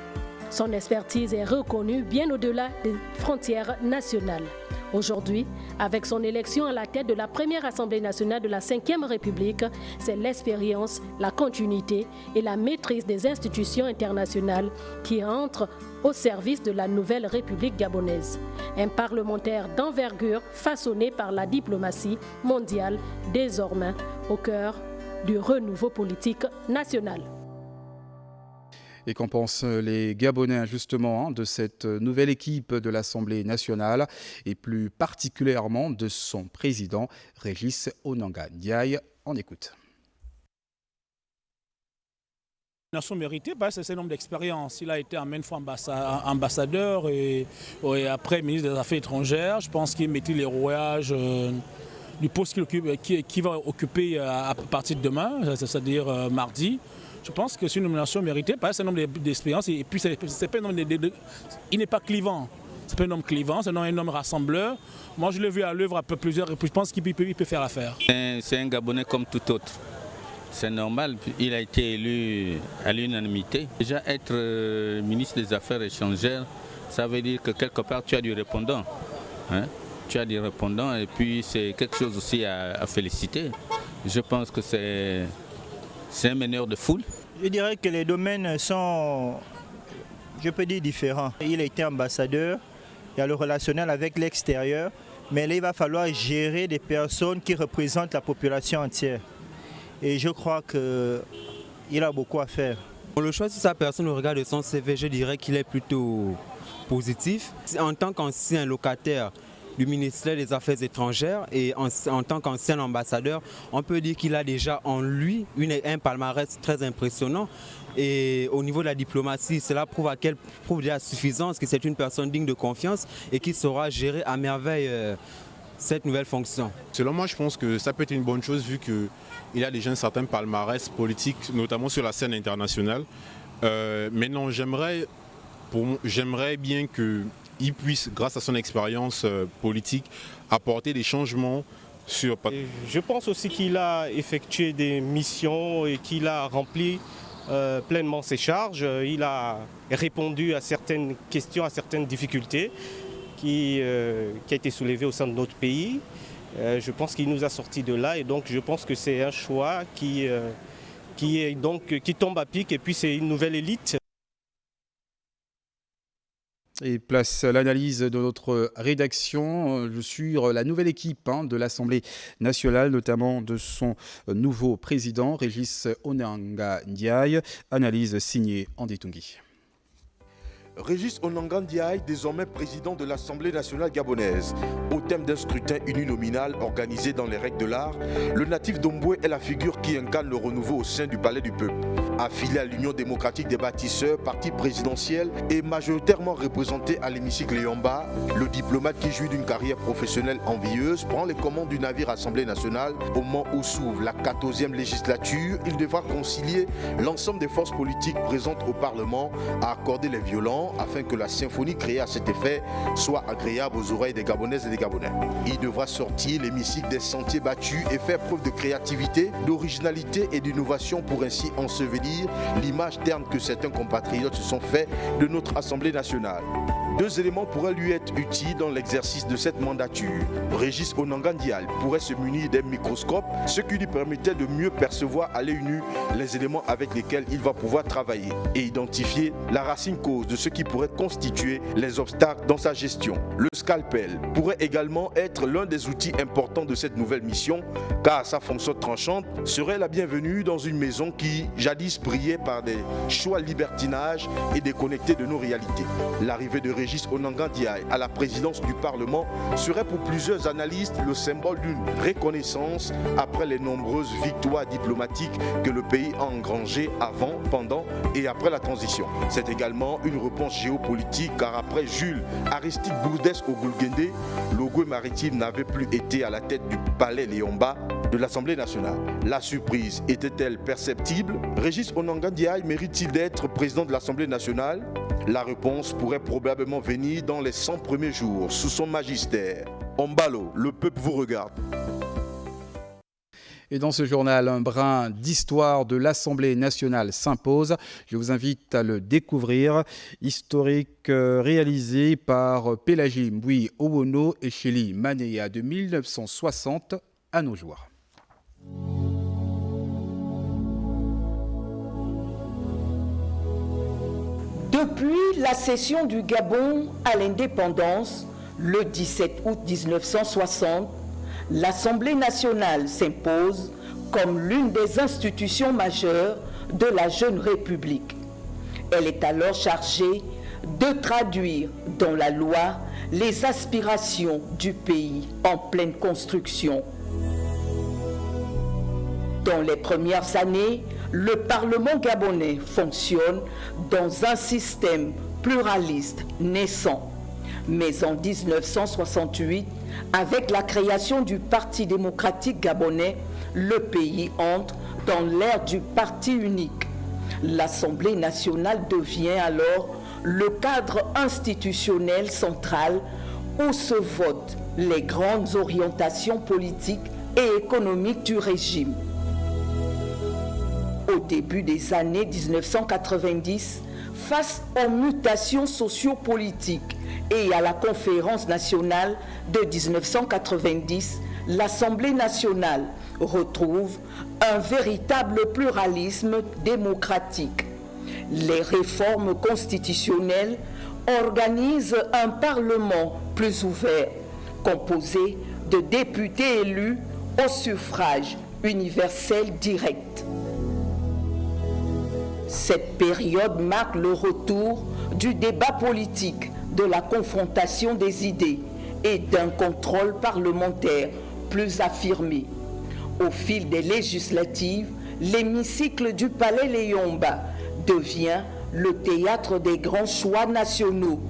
Son expertise est reconnue bien au-delà des frontières nationales. Aujourd'hui, avec son élection à la tête de la première Assemblée nationale de la Ve République, c'est l'expérience, la continuité et la maîtrise des institutions internationales qui entrent au service de la nouvelle République gabonaise. Un parlementaire d'envergure façonné par la diplomatie mondiale, désormais au cœur du renouveau politique national. Et qu'en pensent les Gabonais justement de cette nouvelle équipe de l'Assemblée nationale et plus particulièrement de son président Régis Onanga Ndiaye. On écoute. Nation méritée, c'est un homme d'expérience. Il a été en maintes fois ambassadeur et après ministre des Affaires étrangères. Je pense qu'il maîtrise les rouages du poste qu'il va occuper à partir de demain, c'est-à-dire mardi. Je pense que c'est une nomination méritée, c'est un homme d'expérience et puis c'est pas un homme il n'est pas clivant. C'est pas un homme clivant, c'est un homme rassembleur. Moi je l'ai vu à l'œuvre à plusieurs reprises, je pense qu'il peut faire l'affaire. C'est un Gabonais comme tout autre. C'est normal, il a été élu à l'unanimité. Déjà être ministre des Affaires étrangères, ça veut dire que quelque part tu as du répondant. Hein? Tu as des répondants et puis c'est quelque chose aussi à féliciter. Je pense que c'est un meneur de foule. Je dirais que les domaines sont, je peux dire, différents. Il a été ambassadeur, il y a le relationnel avec l'extérieur, mais là il va falloir gérer des personnes qui représentent la population entière. Et je crois qu'il a beaucoup à faire. Le choix de sa personne au regard de son CV, je dirais qu'il est plutôt positif. En tant qu'ancien locataire du ministère des Affaires étrangères et en tant qu'ancien ambassadeur, on peut dire qu'il a déjà en lui un palmarès très impressionnant. Et au niveau de la diplomatie, cela prouve à suffisance que c'est une personne digne de confiance et qui saura gérer à merveille cette nouvelle fonction. Selon moi, je pense que ça peut être une bonne chose vu qu'il a déjà un certain palmarès politique, notamment sur la scène internationale. Maintenant, j'aimerais bien qu'il puisse, grâce à son expérience politique, apporter des changements sur... Je pense aussi qu'il a effectué des missions et qu'il a rempli pleinement ses charges. Il a répondu à certaines questions, à certaines difficultés qui a été soulevées au sein de notre pays. Je pense qu'il nous a sortis de là et donc je pense que c'est un choix qui tombe à pic et puis c'est une nouvelle élite. Et place l'analyse de notre rédaction sur la nouvelle équipe de l'Assemblée nationale, notamment de son nouveau président, Régis Onanga Ndiaye. Analyse signée Andy Tungi. Régis Onanga Ndiaye, désormais président de l'Assemblée nationale gabonaise. Au thème d'un scrutin uninominal organisé dans les règles de l'art, le natif d'Omboué est la figure qui incarne le renouveau au sein du Palais du Peuple. Affilié à l'Union démocratique des bâtisseurs, parti présidentiel et majoritairement représenté à l'hémicycle Léomba, le diplomate qui jouit d'une carrière professionnelle envieuse prend les commandes du navire Assemblée nationale. Au moment où s'ouvre la 14e législature, il devra concilier l'ensemble des forces politiques présentes au Parlement à accorder les violents afin que la symphonie créée à cet effet soit agréable aux oreilles des Gabonaises et des Gabonais. Il devra sortir l'hémicycle des sentiers battus et faire preuve de créativité, d'originalité et d'innovation pour ainsi ensevelir l'image terne que certains compatriotes se sont fait de notre Assemblée nationale. Deux éléments pourraient lui être utiles dans l'exercice de cette mandature. Régis Onanga Ndiaye pourrait se munir d'un microscope, ce qui lui permettait de mieux percevoir à l'œil nu les éléments avec lesquels il va pouvoir travailler et identifier la racine cause de ce qui pourrait constituer les obstacles dans sa gestion. Le scalpel pourrait également être l'un des outils importants de cette nouvelle mission, car sa fonction tranchante serait la bienvenue dans une maison qui, jadis, brillait par des choix libertinages et déconnectés de nos réalités. L'arrivée de Régis Onanga Ndiaye à la présidence du Parlement serait pour plusieurs analystes le symbole d'une reconnaissance après les nombreuses victoires diplomatiques que le pays a engrangées avant, pendant et après la transition. C'est également une réponse géopolitique car après Jules Aristide Bourdès Ogoulguendé, l'Ogoué maritime n'avait plus été à la tête du palais Léomba de l'Assemblée nationale. La surprise était-elle perceptible? Régis Onanga Ndiaye mérite-t-il d'être président de l'Assemblée nationale? La réponse pourrait probablement venir dans les 100 premiers jours sous son magistère. Ombalo, le peuple vous regarde. Et dans ce journal, un brin d'histoire de l'Assemblée nationale s'impose. Je vous invite à le découvrir. Historique réalisé par Pélagie Mbui Owono et Shelly Manéa de 1960 à nos jours. Depuis la cession du Gabon à l'indépendance, le 17 août 1960, l'Assemblée nationale s'impose comme l'une des institutions majeures de la jeune République. Elle est alors chargée de traduire dans la loi les aspirations du pays en pleine construction. Dans les premières années, le Parlement gabonais fonctionne dans un système pluraliste naissant. Mais en 1968, avec la création du Parti démocratique gabonais, le pays entre dans l'ère du parti unique. L'Assemblée nationale devient alors le cadre institutionnel central où se votent les grandes orientations politiques et économiques du régime. Au début des années 1990, face aux mutations sociopolitiques et à la conférence nationale de 1990, l'Assemblée nationale retrouve un véritable pluralisme démocratique. Les réformes constitutionnelles organisent un Parlement plus ouvert, composé de députés élus au suffrage universel direct. Cette période marque le retour du débat politique, de la confrontation des idées et d'un contrôle parlementaire plus affirmé. Au fil des législatives, l'hémicycle du Palais Léomba devient le théâtre des grands choix nationaux.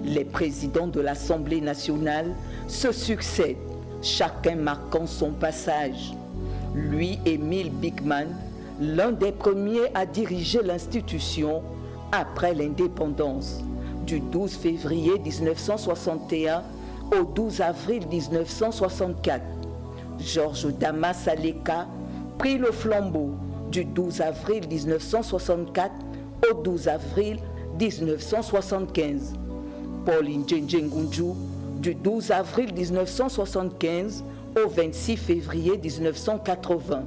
Les présidents de l'Assemblée nationale se succèdent, chacun marquant son passage. Lui, Émile Bigman, l'un des premiers à diriger l'institution après l'indépendance, du 12 février 1961 au 12 avril 1964. Georges Damas Aleka prit le flambeau du 12 avril 1964 au 12 avril 1975. Paul Ndjenjengunju du 12 avril 1975 au 26 février 1980.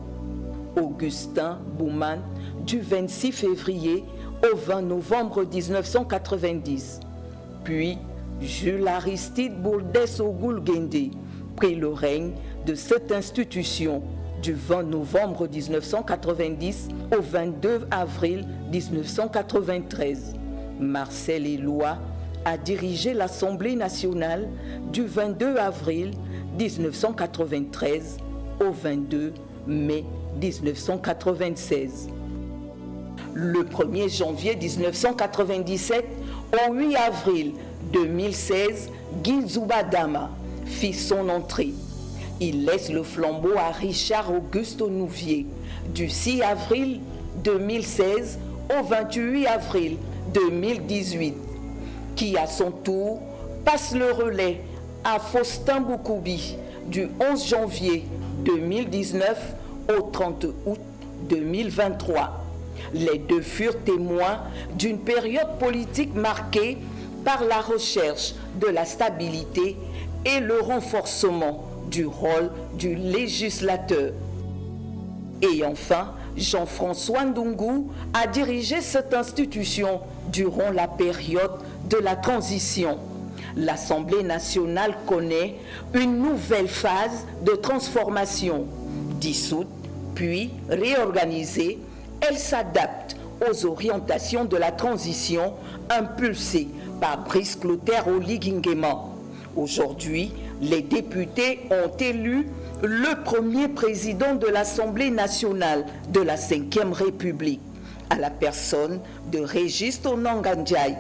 Augustin Bouman du 26 février au 20 novembre 1990. Puis Jules Aristide Bourdès Ogoul-Guendé prit le règne de cette institution du 20 novembre 1990 au 22 avril 1993. Marcel Éloi a dirigé l'Assemblée nationale du 22 avril 1993 au 22 mai 1996. Le 1er janvier 1997 au 8 avril 2016, Guy Zoubadama fit son entrée. Il laisse le flambeau à Richard Auguste Nouvier du 6 avril 2016 au 28 avril 2018, qui à son tour passe le relais à Faustin Boukoubi du 11 janvier 2019 au 30 août 2023. Les deux furent témoins d'une période politique marquée par la recherche de la stabilité et le renforcement du rôle du législateur. Et enfin, Jean-François Ndungu a dirigé cette institution durant la période de la transition. L'Assemblée nationale connaît une nouvelle phase de transformation. Dissoute, puis réorganisée, elle s'adapte aux orientations de la transition impulsée par Brice Clotaire Oligui-Nguema. Aujourd'hui, les députés ont élu le premier président de l'Assemblée nationale de la Ve République, à la personne de Régis Onanga Ndiaye,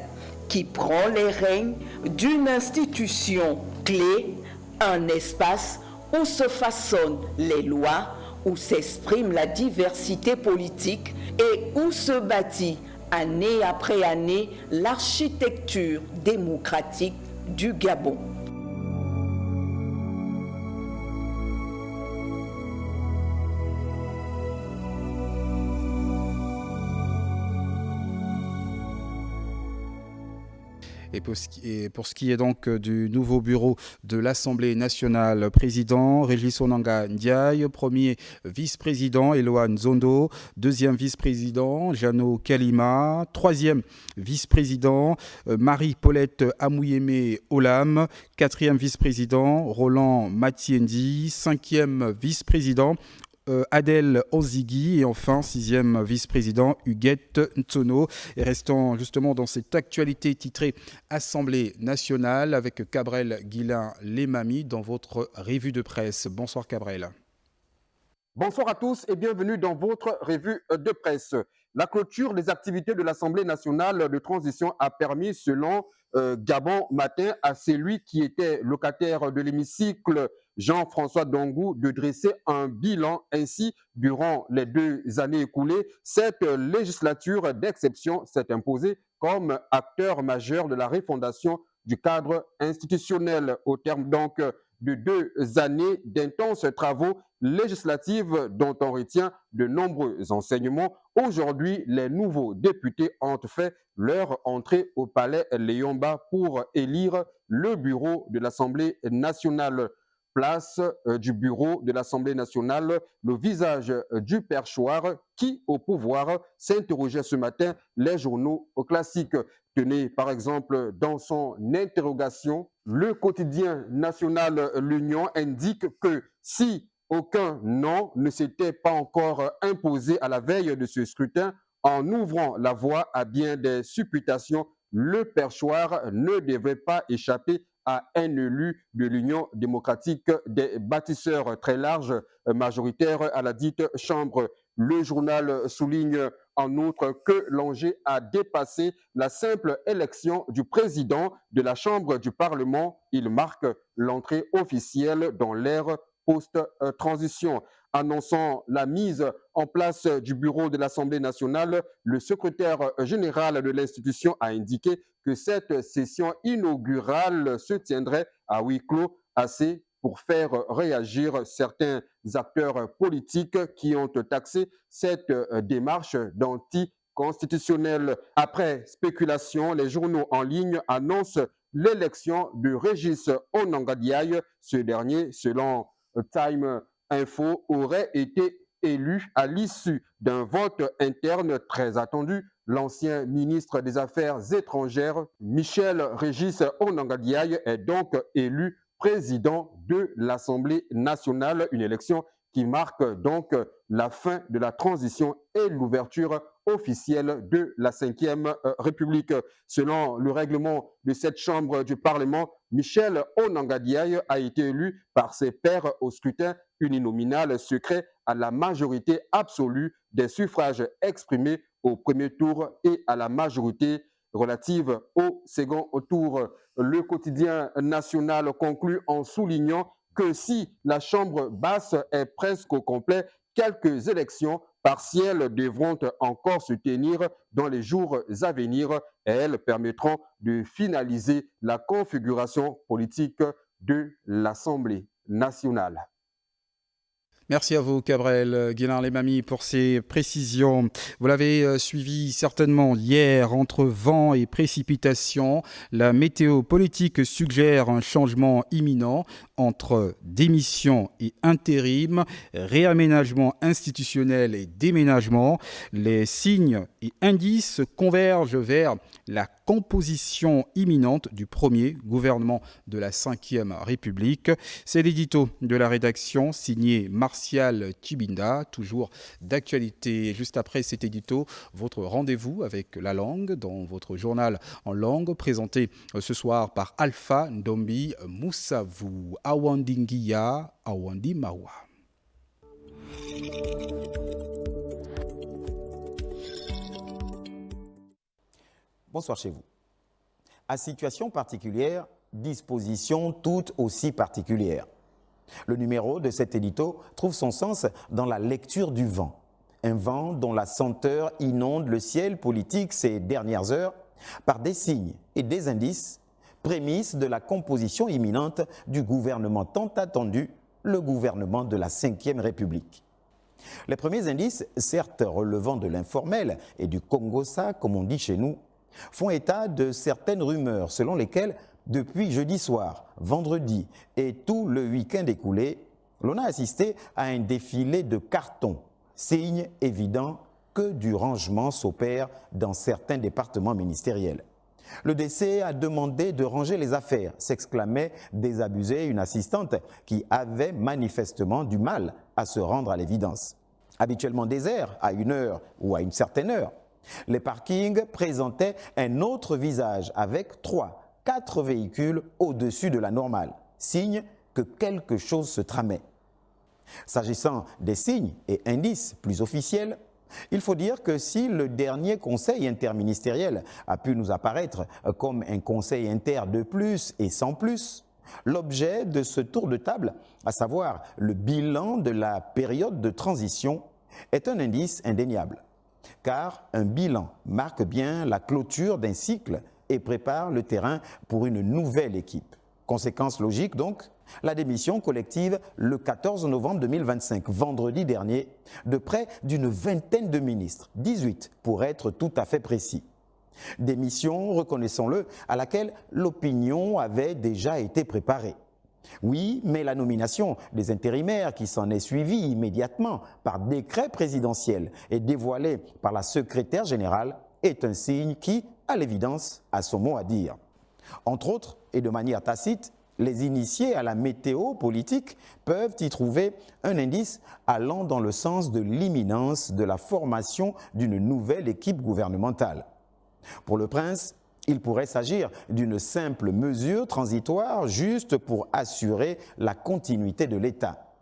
qui prend les rênes d'une institution clé, un espace où se façonnent les lois, où s'exprime la diversité politique et où se bâtit année après année l'architecture démocratique du Gabon. Et pour ce qui est donc du nouveau bureau de l'Assemblée nationale, président Régis Onanga Ndiaye, premier vice-président Eloa Nzondo, deuxième vice-président Jano Kalima, troisième vice-président Marie-Paulette Amouyeme Olam, quatrième vice-président Roland Matiendi, cinquième vice-président Adèle Ozigui et enfin sixième vice-président Huguette Ntsono. Et restons justement dans cette actualité titrée Assemblée nationale avec Cabrel Guillain-Lemami dans votre revue de presse. Bonsoir Cabrel. Bonsoir à tous et bienvenue dans votre revue de presse. La clôture des activités de l'Assemblée nationale de transition a permis, selon Gabon Matin, à celui qui était locataire de l'hémicycle, Jean-François Dongou, de dresser un bilan. Ainsi, durant les 2 années écoulées, cette législature d'exception s'est imposée comme acteur majeur de la refondation du cadre institutionnel. Au terme donc de 2 années d'intenses travaux législatifs dont on retient de nombreux enseignements, aujourd'hui, les nouveaux députés ont fait leur entrée au palais Léomba pour élire le bureau de l'Assemblée nationale. Place du bureau de l'Assemblée nationale, le visage du perchoir qui, au pouvoir, s'interrogeait ce matin les journaux classiques. Tenez, par exemple, dans son interrogation, le quotidien national L'Union indique que si aucun nom ne s'était pas encore imposé à la veille de ce scrutin, en ouvrant la voie à bien des supputations, le perchoir ne devait pas échapper à un élu de l'Union démocratique des bâtisseurs, très large, majoritaire à la dite Chambre. Le journal souligne en outre que l'enjeu a dépassé la simple élection du président de la Chambre du Parlement. Il marque l'entrée officielle dans l'ère post-transition. Annonçant la mise en place du bureau de l'Assemblée nationale, le secrétaire général de l'institution a indiqué que cette session inaugurale se tiendrait à huis clos, assez pour faire réagir certains acteurs politiques qui ont taxé cette démarche d'anticonstitutionnelle. Après spéculation, les journaux en ligne annoncent l'élection de Régis Onanga Ndiaye. Ce dernier, selon Time Info, aurait été élu à l'issue d'un vote interne très attendu. L'ancien ministre des Affaires étrangères, Michel Régis Onanga Ndiaye, est donc élu président de l'Assemblée nationale, une élection qui marque donc la fin de la transition et l'ouverture officielle de la Ve République. Selon le règlement de cette Chambre du Parlement, Michel Onanga Ndiaye a été élu par ses pairs au scrutin uninominal secret à la majorité absolue des suffrages exprimés au premier tour et à la majorité relative au second tour. Le quotidien national conclut en soulignant que si la Chambre basse est presque au complet, quelques élections partielles devront encore se tenir dans les jours à venir et elles permettront de finaliser la configuration politique de l'Assemblée nationale. Merci à vous, Cabrel Guillain-Lemami, pour ces précisions. Vous l'avez suivi certainement hier, entre vent et précipitations, la météo politique suggère un changement imminent entre démission et intérim, réaménagement institutionnel et déménagement. Les signes et indices convergent vers la composition imminente du premier gouvernement de la Ve République. C'est l'édito de la rédaction signé Martial Tibinda, toujours d'actualité. Juste après cet édito, votre rendez-vous avec la langue dans votre journal en langue présenté ce soir par Alpha Ndombi Moussavou. Awandingia, Awandi Mawa. Bonsoir chez vous. À situation particulière, disposition tout aussi particulière. Le numéro de cet édito trouve son sens dans la lecture du vent. Un vent dont la senteur inonde le ciel politique ces dernières heures par des signes et des indices, prémices de la composition imminente du gouvernement tant attendu, le gouvernement de la Ve République. Les premiers indices, certes relevant de l'informel et du Congossa, comme on dit chez nous, font état de certaines rumeurs selon lesquelles, depuis jeudi soir, vendredi et tout le week-end écoulé, l'on a assisté à un défilé de cartons, signe évident que du rangement s'opère dans certains départements ministériels. Le DC a demandé de ranger les affaires, s'exclamait désabusée une assistante qui avait manifestement du mal à se rendre à l'évidence. Habituellement désert à une heure ou à une certaine heure, les parkings présentaient un autre visage avec 3-4 véhicules au-dessus de la normale, signe que quelque chose se tramait. S'agissant des signes et indices plus officiels, il faut dire que si le dernier conseil interministériel a pu nous apparaître comme un conseil inter de plus et sans plus, l'objet de ce tour de table, à savoir le bilan de la période de transition, est un indice indéniable. Car un bilan marque bien la clôture d'un cycle et prépare le terrain pour une nouvelle équipe. Conséquence logique donc, la démission collective le 14 novembre 2025, vendredi dernier, de près d'une vingtaine de ministres, 18 pour être tout à fait précis. Démission, reconnaissons-le, à laquelle l'opinion avait déjà été préparée. Oui, mais la nomination des intérimaires qui s'en est suivie immédiatement par décret présidentiel et dévoilée par la secrétaire générale est un signe qui, à l'évidence, a son mot à dire. Entre autres, et de manière tacite, les initiés à la météo politique peuvent y trouver un indice allant dans le sens de l'imminence de la formation d'une nouvelle équipe gouvernementale. Pour le prince, il pourrait s'agir d'une simple mesure transitoire juste pour assurer la continuité de l'État.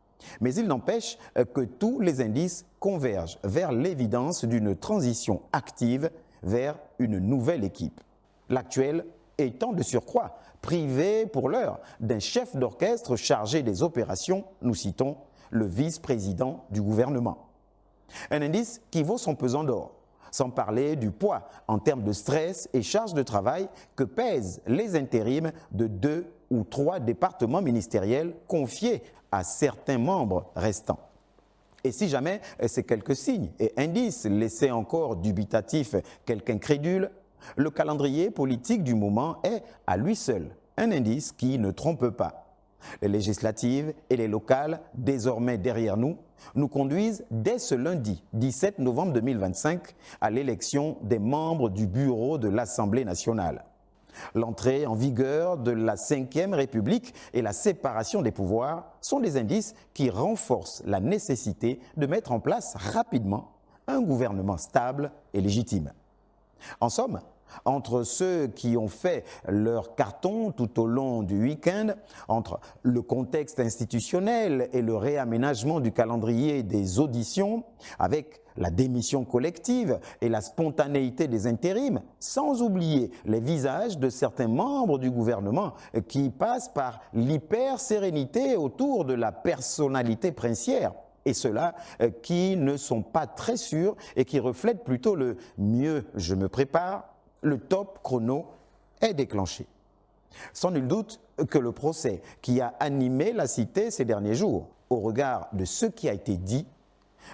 Mais il n'empêche que tous les indices convergent vers l'évidence d'une transition active vers une nouvelle équipe. L'actuelle étant de surcroît privé pour l'heure d'un chef d'orchestre chargé des opérations, nous citons le vice-président du gouvernement. Un indice qui vaut son pesant d'or, sans parler du poids en termes de stress et charge de travail que pèsent les intérims de 2 ou 3 départements ministériels confiés à certains membres restants. Et si jamais ces quelques signes et indices laissaient encore dubitatifs quelques incrédules, le calendrier politique du moment est, à lui seul, un indice qui ne trompe pas. Les législatives et les locales, désormais derrière nous, nous conduisent dès ce lundi 17 novembre 2025 à l'élection des membres du bureau de l'Assemblée nationale. L'entrée en vigueur de la Ve République et la séparation des pouvoirs sont des indices qui renforcent la nécessité de mettre en place rapidement un gouvernement stable et légitime. En somme, entre ceux qui ont fait leur carton tout au long du week-end, entre le contexte institutionnel et le réaménagement du calendrier des auditions, avec la démission collective et la spontanéité des intérims, sans oublier les visages de certains membres du gouvernement qui passent par l'hyper-sérénité autour de la personnalité princière, et ceux-là qui ne sont pas très sûrs et qui reflètent plutôt le « mieux je me prépare », le top chrono est déclenché. Sans nul doute que le procès qui a animé la cité ces derniers jours, au regard de ce qui a été dit,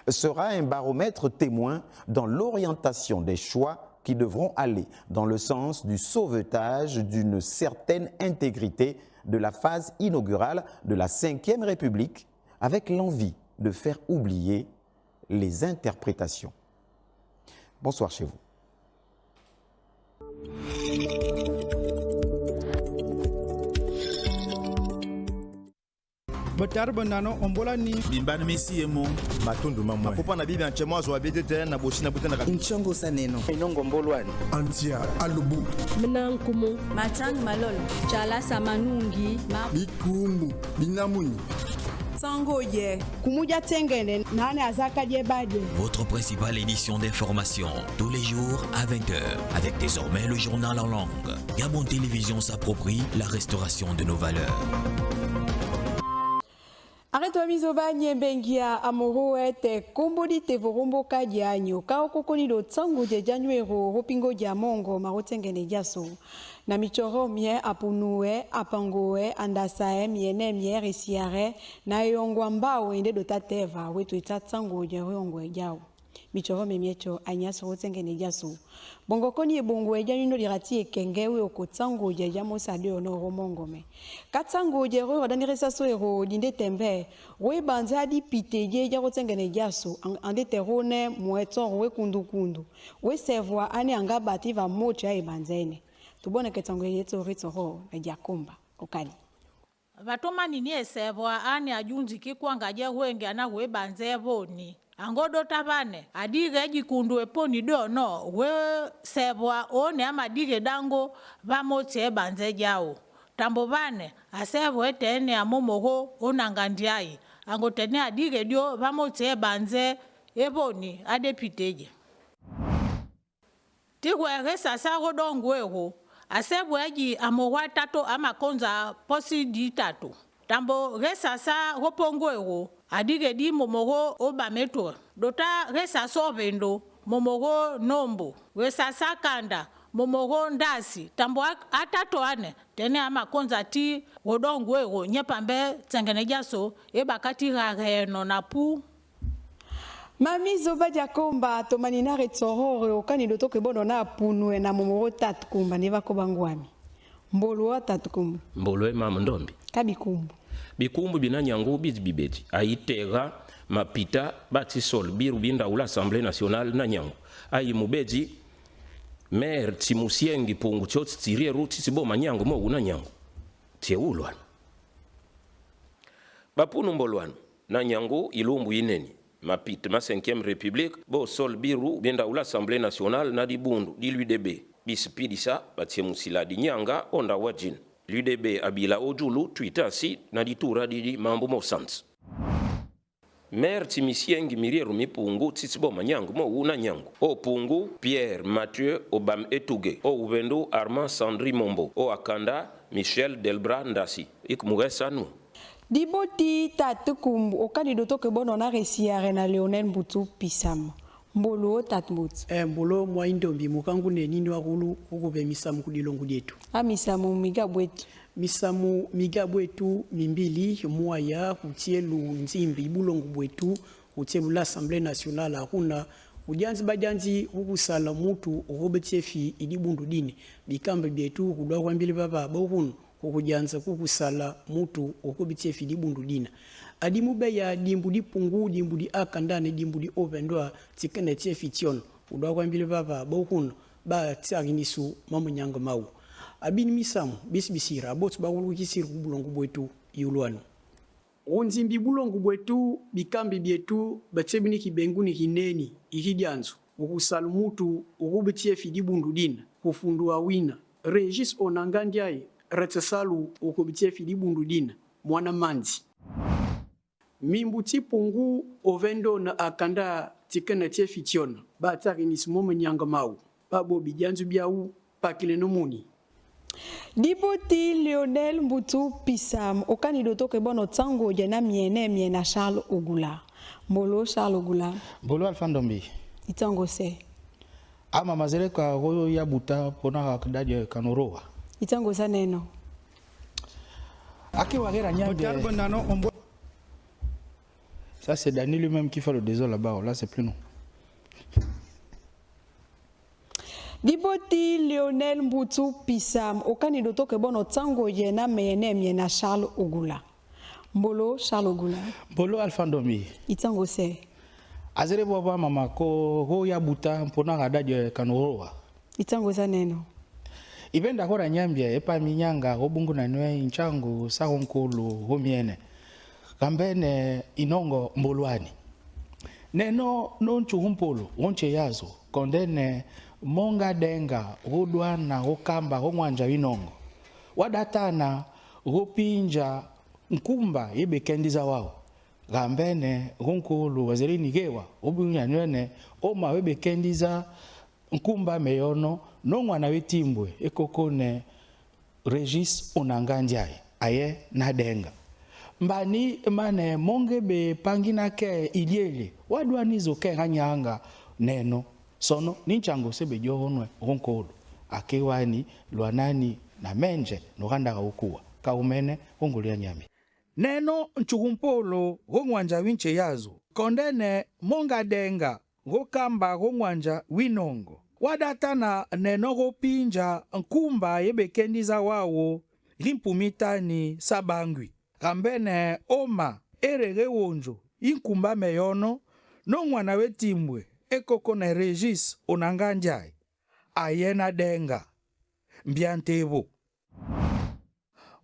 sera un baromètre témoin dans l'orientation des choix qui devront aller dans le sens du sauvetage d'une certaine intégrité de la phase inaugurale de la Ve République, avec l'envie de faire oublier les interprétations. Bonsoir chez vous. Botar bonano ombola ni bimbana mesi emo matundu mamwe mapopa na bibi anchemo azo abete tena na bosina butana ka nchongo saneno inongo mbolwani antia alubu mnankumu matang malolo chala samanungi bikumbu binamuni Sangoye kumuja tengene nane azaka diebade. Votre principale édition d'information tous les jours à 20h avec désormais le journal en langue. Gabon Télévision s'approprie la restauration de nos valeurs. Arrête mizoba nyembengia amoro ete kombodi te vorombo kadianyo ka kokoni do tsango je januero hopingo ja mongo marotengene jaso na michoro mie apunue apangoe andasae miene mie resiare na yongwa mbao ende do tateva wetu itatsango je yongwe jao michoro memiecho anyaso otsengene jaso bongo koni ebongo eja nyundo lirati ekengewe okotsango je jamosa de ono romongome katsango je ro danirisa so ero dinde tembe we banza di piteje ja otsengene jaso ande terone mueto we kundu we sevwa ani anga bativa mocha e banzene tubone ketsango yeto ritso na jakomba okali vatomani ni esevwa ani ajunzi kikwanga je wenge ana we banze boni angodo tabane adige jikundu eponi dono we sebwa one amadige dango bamote banze jao tambo bane asevwe tene amomogo onangandiai angotene adige dio bamote banze eboni adepiteje tigwege sasa godongweho asebweji amogwa tato amakonza posi di tato tambo resasa hopongweho adige di momogo obameto dota resasa vendo momogo nombo resasa kanda momogo ndasi tambo atato ane tene amakonza ti godongweho nyepambe tsengenejaso ebakati rareno na pu Mami zoba jakomba tomanina retsoro okani doto ke bono na punwe na momoro tat kumba neva ko bangwami mbolo tat kumba mbolo mama ndombi kabikumbu bikumbu binanyangu bizibibeti aitega mapita batisol biru binda ula Assemblée nationale na nyangu ayi mubeji maire timusiengi pungu chotsi tirie ruti sibo manyangu mo una nyangu tieulwana bapunu mbolwana na nyangu ilumbu ineni mapite ma 5e république bo sol biru binda ula Assemblée nationale na dibundu di l'UDB bisipidisa batie musila di nyanga onda wajin l'UDB abila ojulu Twitter si na ditura di mambo mosans maire timisiengi mirieru mipungu tsitsibo manyangu mo una nyangu o pungu Pierre Mathieu Obam Etuge o uvendu Armand Sandri Mombo o akanda Michel Delbras Ndasi ikmugesanu Diboti tatukumbu okani doto ke bono na resiare na Lionel Mbutu Pisam mbolo tatmut mbolo mwa indombi mukangu nenini wakulu ukube misamu kudilongu dietu misamu migabwetu misamu migabwetu mimbili mwaya kutielu nzimbi ibulongu bwetu kutielu l'Assemblée nationale akuna ujanzi bajanzi ukusala mutu okobetiefi idibundu dini bikambe bietu kudwa kwambili baba bakunu okujanza kukusala mutu okobetiefi dibundu dina adimube ya dimbu di pungu dimbu di akandane dimbu di ovendwa tikene tiefi tion udwa kwambili baba bakunu ba tiaginisu mamunyanga mau abini misamu bisibisira abotu bakulukisiru kubulongu bwetu yulwanu onzimbi bulongu bwetu bikambi bietu batsebini kibenguni kineni ikidyanzo ukusala mutu okobetiefi dibundu dina kufundua wina Regis Onangandiaye retsasalu okobetiefi dibundu dina mwana manzi mimbu tipungu ovendo na akanda tikene tiefi tiona batsaginisu mamunyanga mau babo bijanzu biau pakile nomuni Diboti Lionel Mbutu Pisam okani doto ke bono tsango jena miena Charles Ogula mbolo Charles Ogula mbolo Alpha Ndombi itango se ama mazele kwa royo ya buta pona akdaje kanoroa itango sa neno aki wagera nyambe ça c'est Daniel lui-même qui fait le désordre là-bas là c'est plus nous. Diboti Lionel Mbutu Pisam okani doto ke bono tsango jena miena Charles Ogula mbolo Charles Ogula mbolo Alpha Ndombi itango se azere baba mama ko ho ya buta mpona kadaje kanoroa itango za neno ibenda kora nyambia epa minyanga obungu na nwe inchangu sahonkulu homiene kambene inongo mbolwani neno nonchu humpolo wonche yazo kondene monga denga hodwa na hokamba hongwanja winongo wadatana hopinja nkumba yebekendiza wao gambene honkulu wazerini gewa obunyanyene oma webekendiza nkumba meyono nongwana wetimbwe ekokone Regis Onangandiaye aye na denga mbani mane monge be pangina ke iliele wadwanizo ke hanyanga neno sono ninchango sebe johonwe honkolo akewani lwanani na menje noganda ukua kaumene hongolia nyami neno nchugumpolo hongwanja winche yazo kondene monga denga rokamba rongwanja winongo. Wadatana neno ropinja nkumba yebekendiza wawo rimpumitani sabangwi. Rambene oma erere wonjo inkumba meyono no mwana wetimbwe ekoko na Regis Onangandiaye ayena denga mbiantebo.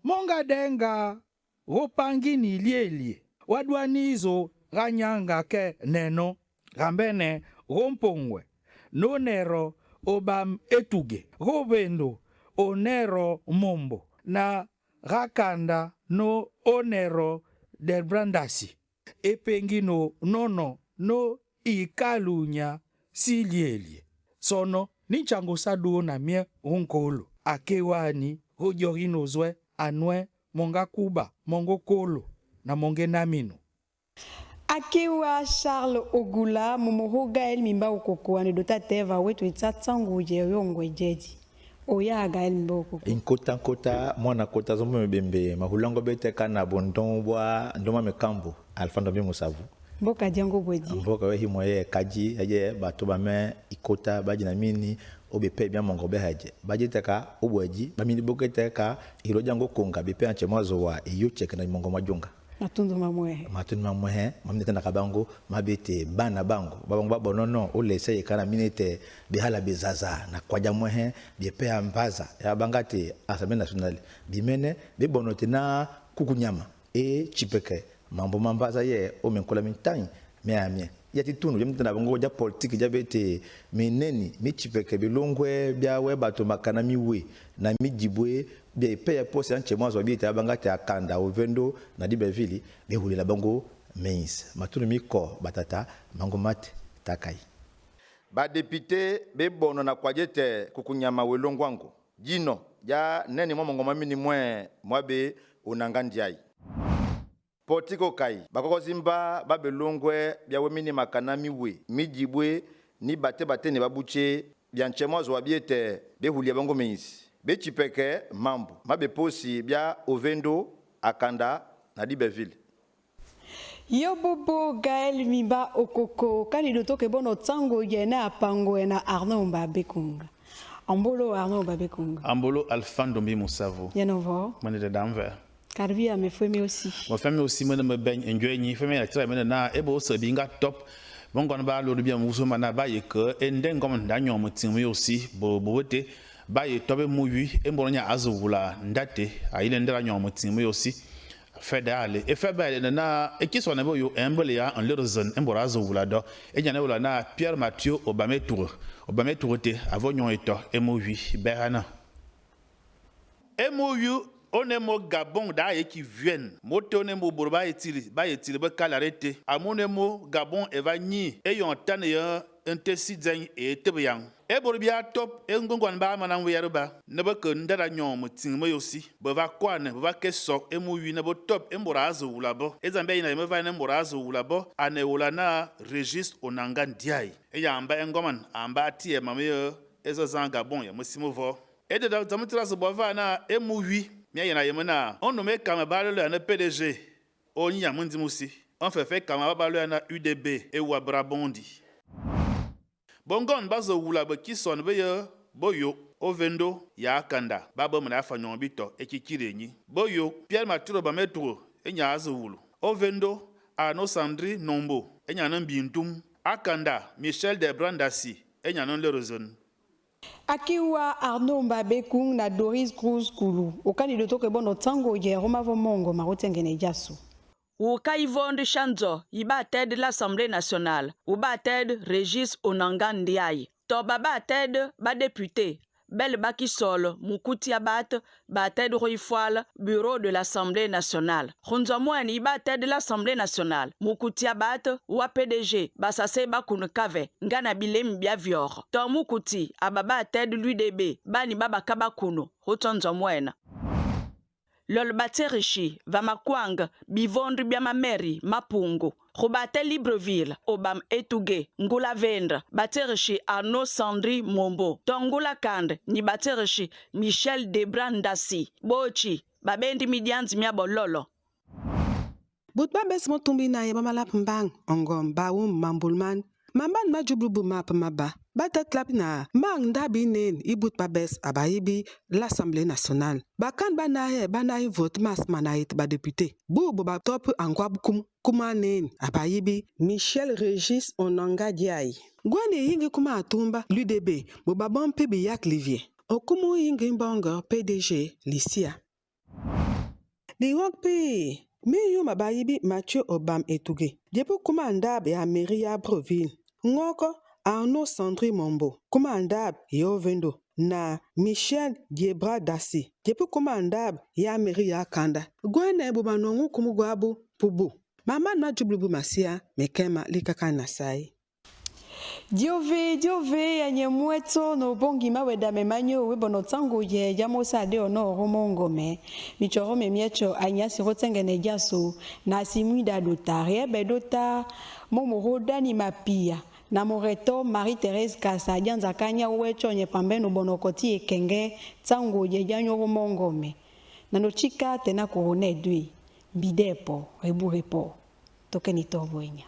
Monga denga ropangi ni lielie wadwanizo ranyanga ke neno rambene rompongwe no nero obam etuge robendo onero mombo na rakanda no onero del brandasi epengino nono no ikalunya silielie sono nichango sadu na mie onkolo akewani hojorino zwe anwe monga kuba mongo kolo na monge namino. Akewa Charles Ogula momoho Gaël Mimba okoko anedota teva wetu itsangu je yongwe jeji oya Gaël Mimba okoko inkota mwana kota zombe mbembe mahulango bete kana bondon bwa ndoma mekambo alfando bi musavu mboka jango bweji mboka we himoye kaji aje bato bame ikota bajina mini obepe bya mongo behaje bajiteka obweji bamini boketeka iro jango konga bepe anche mwazo wa iyo cheke na mongo majunga matundu mamwehe mamnete na kabango mabete bana bango babango babonono olese yekana minete bihala bezaza na kwaja mwehe bepe ambaza ya bangate Assemblée nationale bimene bebonote na kukunyama e chipeke mambo mambaza ye omenkola mintani meamie yati tunu yemte na bango ja politique ja bete meneni michipeke bilongwe byawe bato makana miwe na mijibwe bia peya pose anche mwazo biete abangate akanda ovendo na dibevili behulela bango meis matunu miko batata mango mate takai ba député bebono na kwajete kukunyama welongwango jino ya neni momongo mamini mwabe Onangandiaye potiko kai bakoko zimba babelongwe byawe mini makana miwe mijibwe ni bate ne babuche byanchemo zo biete behulia bango meis bechipeke mambo mabeposi bya ovendo akanda na dibeville Yobobo Gaël Mimba okoko kanidoto ke bono tsango yena apango na Arnaud Mbabekunga ambolo Arnaud Mbabekunga ambolo Alphando Mbi Musavu yenovo manede d'Anvers Carvia me foi aussi. Mon famille aussi me ben enjoy ni famille la tira mena na ebo so binga top. Bon gon ba lo bien muso mana ba ye ke enden comme danyo mutin aussi bobote ba ye tobe muyi e mboronya azowula ndate ayile ndera nyo mutin aussi fedale e febele na e ki so na bo yo embele ya en le zone embora azowula do e nyane wala na Pierre Mathieu Obame Touré avant nyon eto e muyi berana e muyi onemo Gabon da ye qui viennent moto onemo borba etili be kalarete amonemo Gabon evani e yon tane ya intesidan e tebyang e borbia top e ngongwan ba manan weyarba ne ba ke ndara nyon mutin mo yosi ba va kwane ba ke so e mu wi ne bo top e mborazo wulabo e zambe ina me va ne mborazo wulabo ane wulana Regis Onangandiaye e yamba engoman amba tie mame ezo zan Gabon ya musimovo e de da zamutira so bova na e mu wi Mia yana yemena on nomme Kamabalo na PDG on ya mundi musi on fait Kamabalo na UDB et Wabra Bondi Bongon bazo wula ba kison be yo boyo ovendo ya akanda babo mna fanyon bito e kikirenyi boyo Pierre Mathieu ba metro enya azowulu ovendo ano Sandri Nombo enya nan bintum akanda Michel de Brandasi enya non le raison Akiwa Arnaud Mbabekung na Doris Cruz Kulu okanidoto ke bono tsango ye Roma vomongo marotengene jasu Ukaivondi Shanzo iba tête de l'Assemblée nationale ou ba tête Regis Onangandiaye to baba tête ba député Bel Bakisol Mukuti Abat ba tête Roifoal bureau de l'Assemblée nationale Khunzomwani iba tête de l'Assemblée nationale Mukuti Abat ou PDG basase bakunu kave ngana bilem biavior to Mukuti ababa tête l'UDB bani baba kabakuno Hotonzomwena Lol baterishi vamakwang bivondri bia mameri mapungu Robate Libreville Obam Etuge Ngula Vendre baterishi Arnaud Sandri Mombo Tongula Kande ni baterishi Michel de Brandasi Bochi babendi midianzi miabololo Butba bes motumbi na yeba malap mbang ongom baum mambulman Mamban majublubu map maba. Bata klap na mang dabi nen ibut babes abaibi l'Assemblée nationale. Bakan banaye vote mas manait ba député. Bobo ba top angwab kuma nen abaibi Michel Régis Onanga Diaye. Gwane yingi kuma atumba l'UDB boba bompe biyak Livier. Okumu yingi mbongo PDG Licia. Li wokpe Miyu mabayibi Mathieu Obam Etouge. Jepo kumandab ya Meria Breville. Ngoko Arnaud Sandri Mombo. Kumandab Yovendo. Na Michel Diebra Dassi. Jepo kumandab ya Meria Kanda. Gwane bubanongu kumugwabu pubu. Mama na jublubu masia mekema likaka nasai. Diove ya nyemweto no bongi maweda memanyo webono tango ye jamosa de ono romongo me michoro me miecho anyasi rotengene jaso na simwida dotare bedota momo dani mapia na moreto Marie-Thérèse Kasa janza kanya wecho nye pambeno bonokoti ekenge tango ye janyo romongo me na no chika tena korone dui bidepo reburepo tokeni tobonya.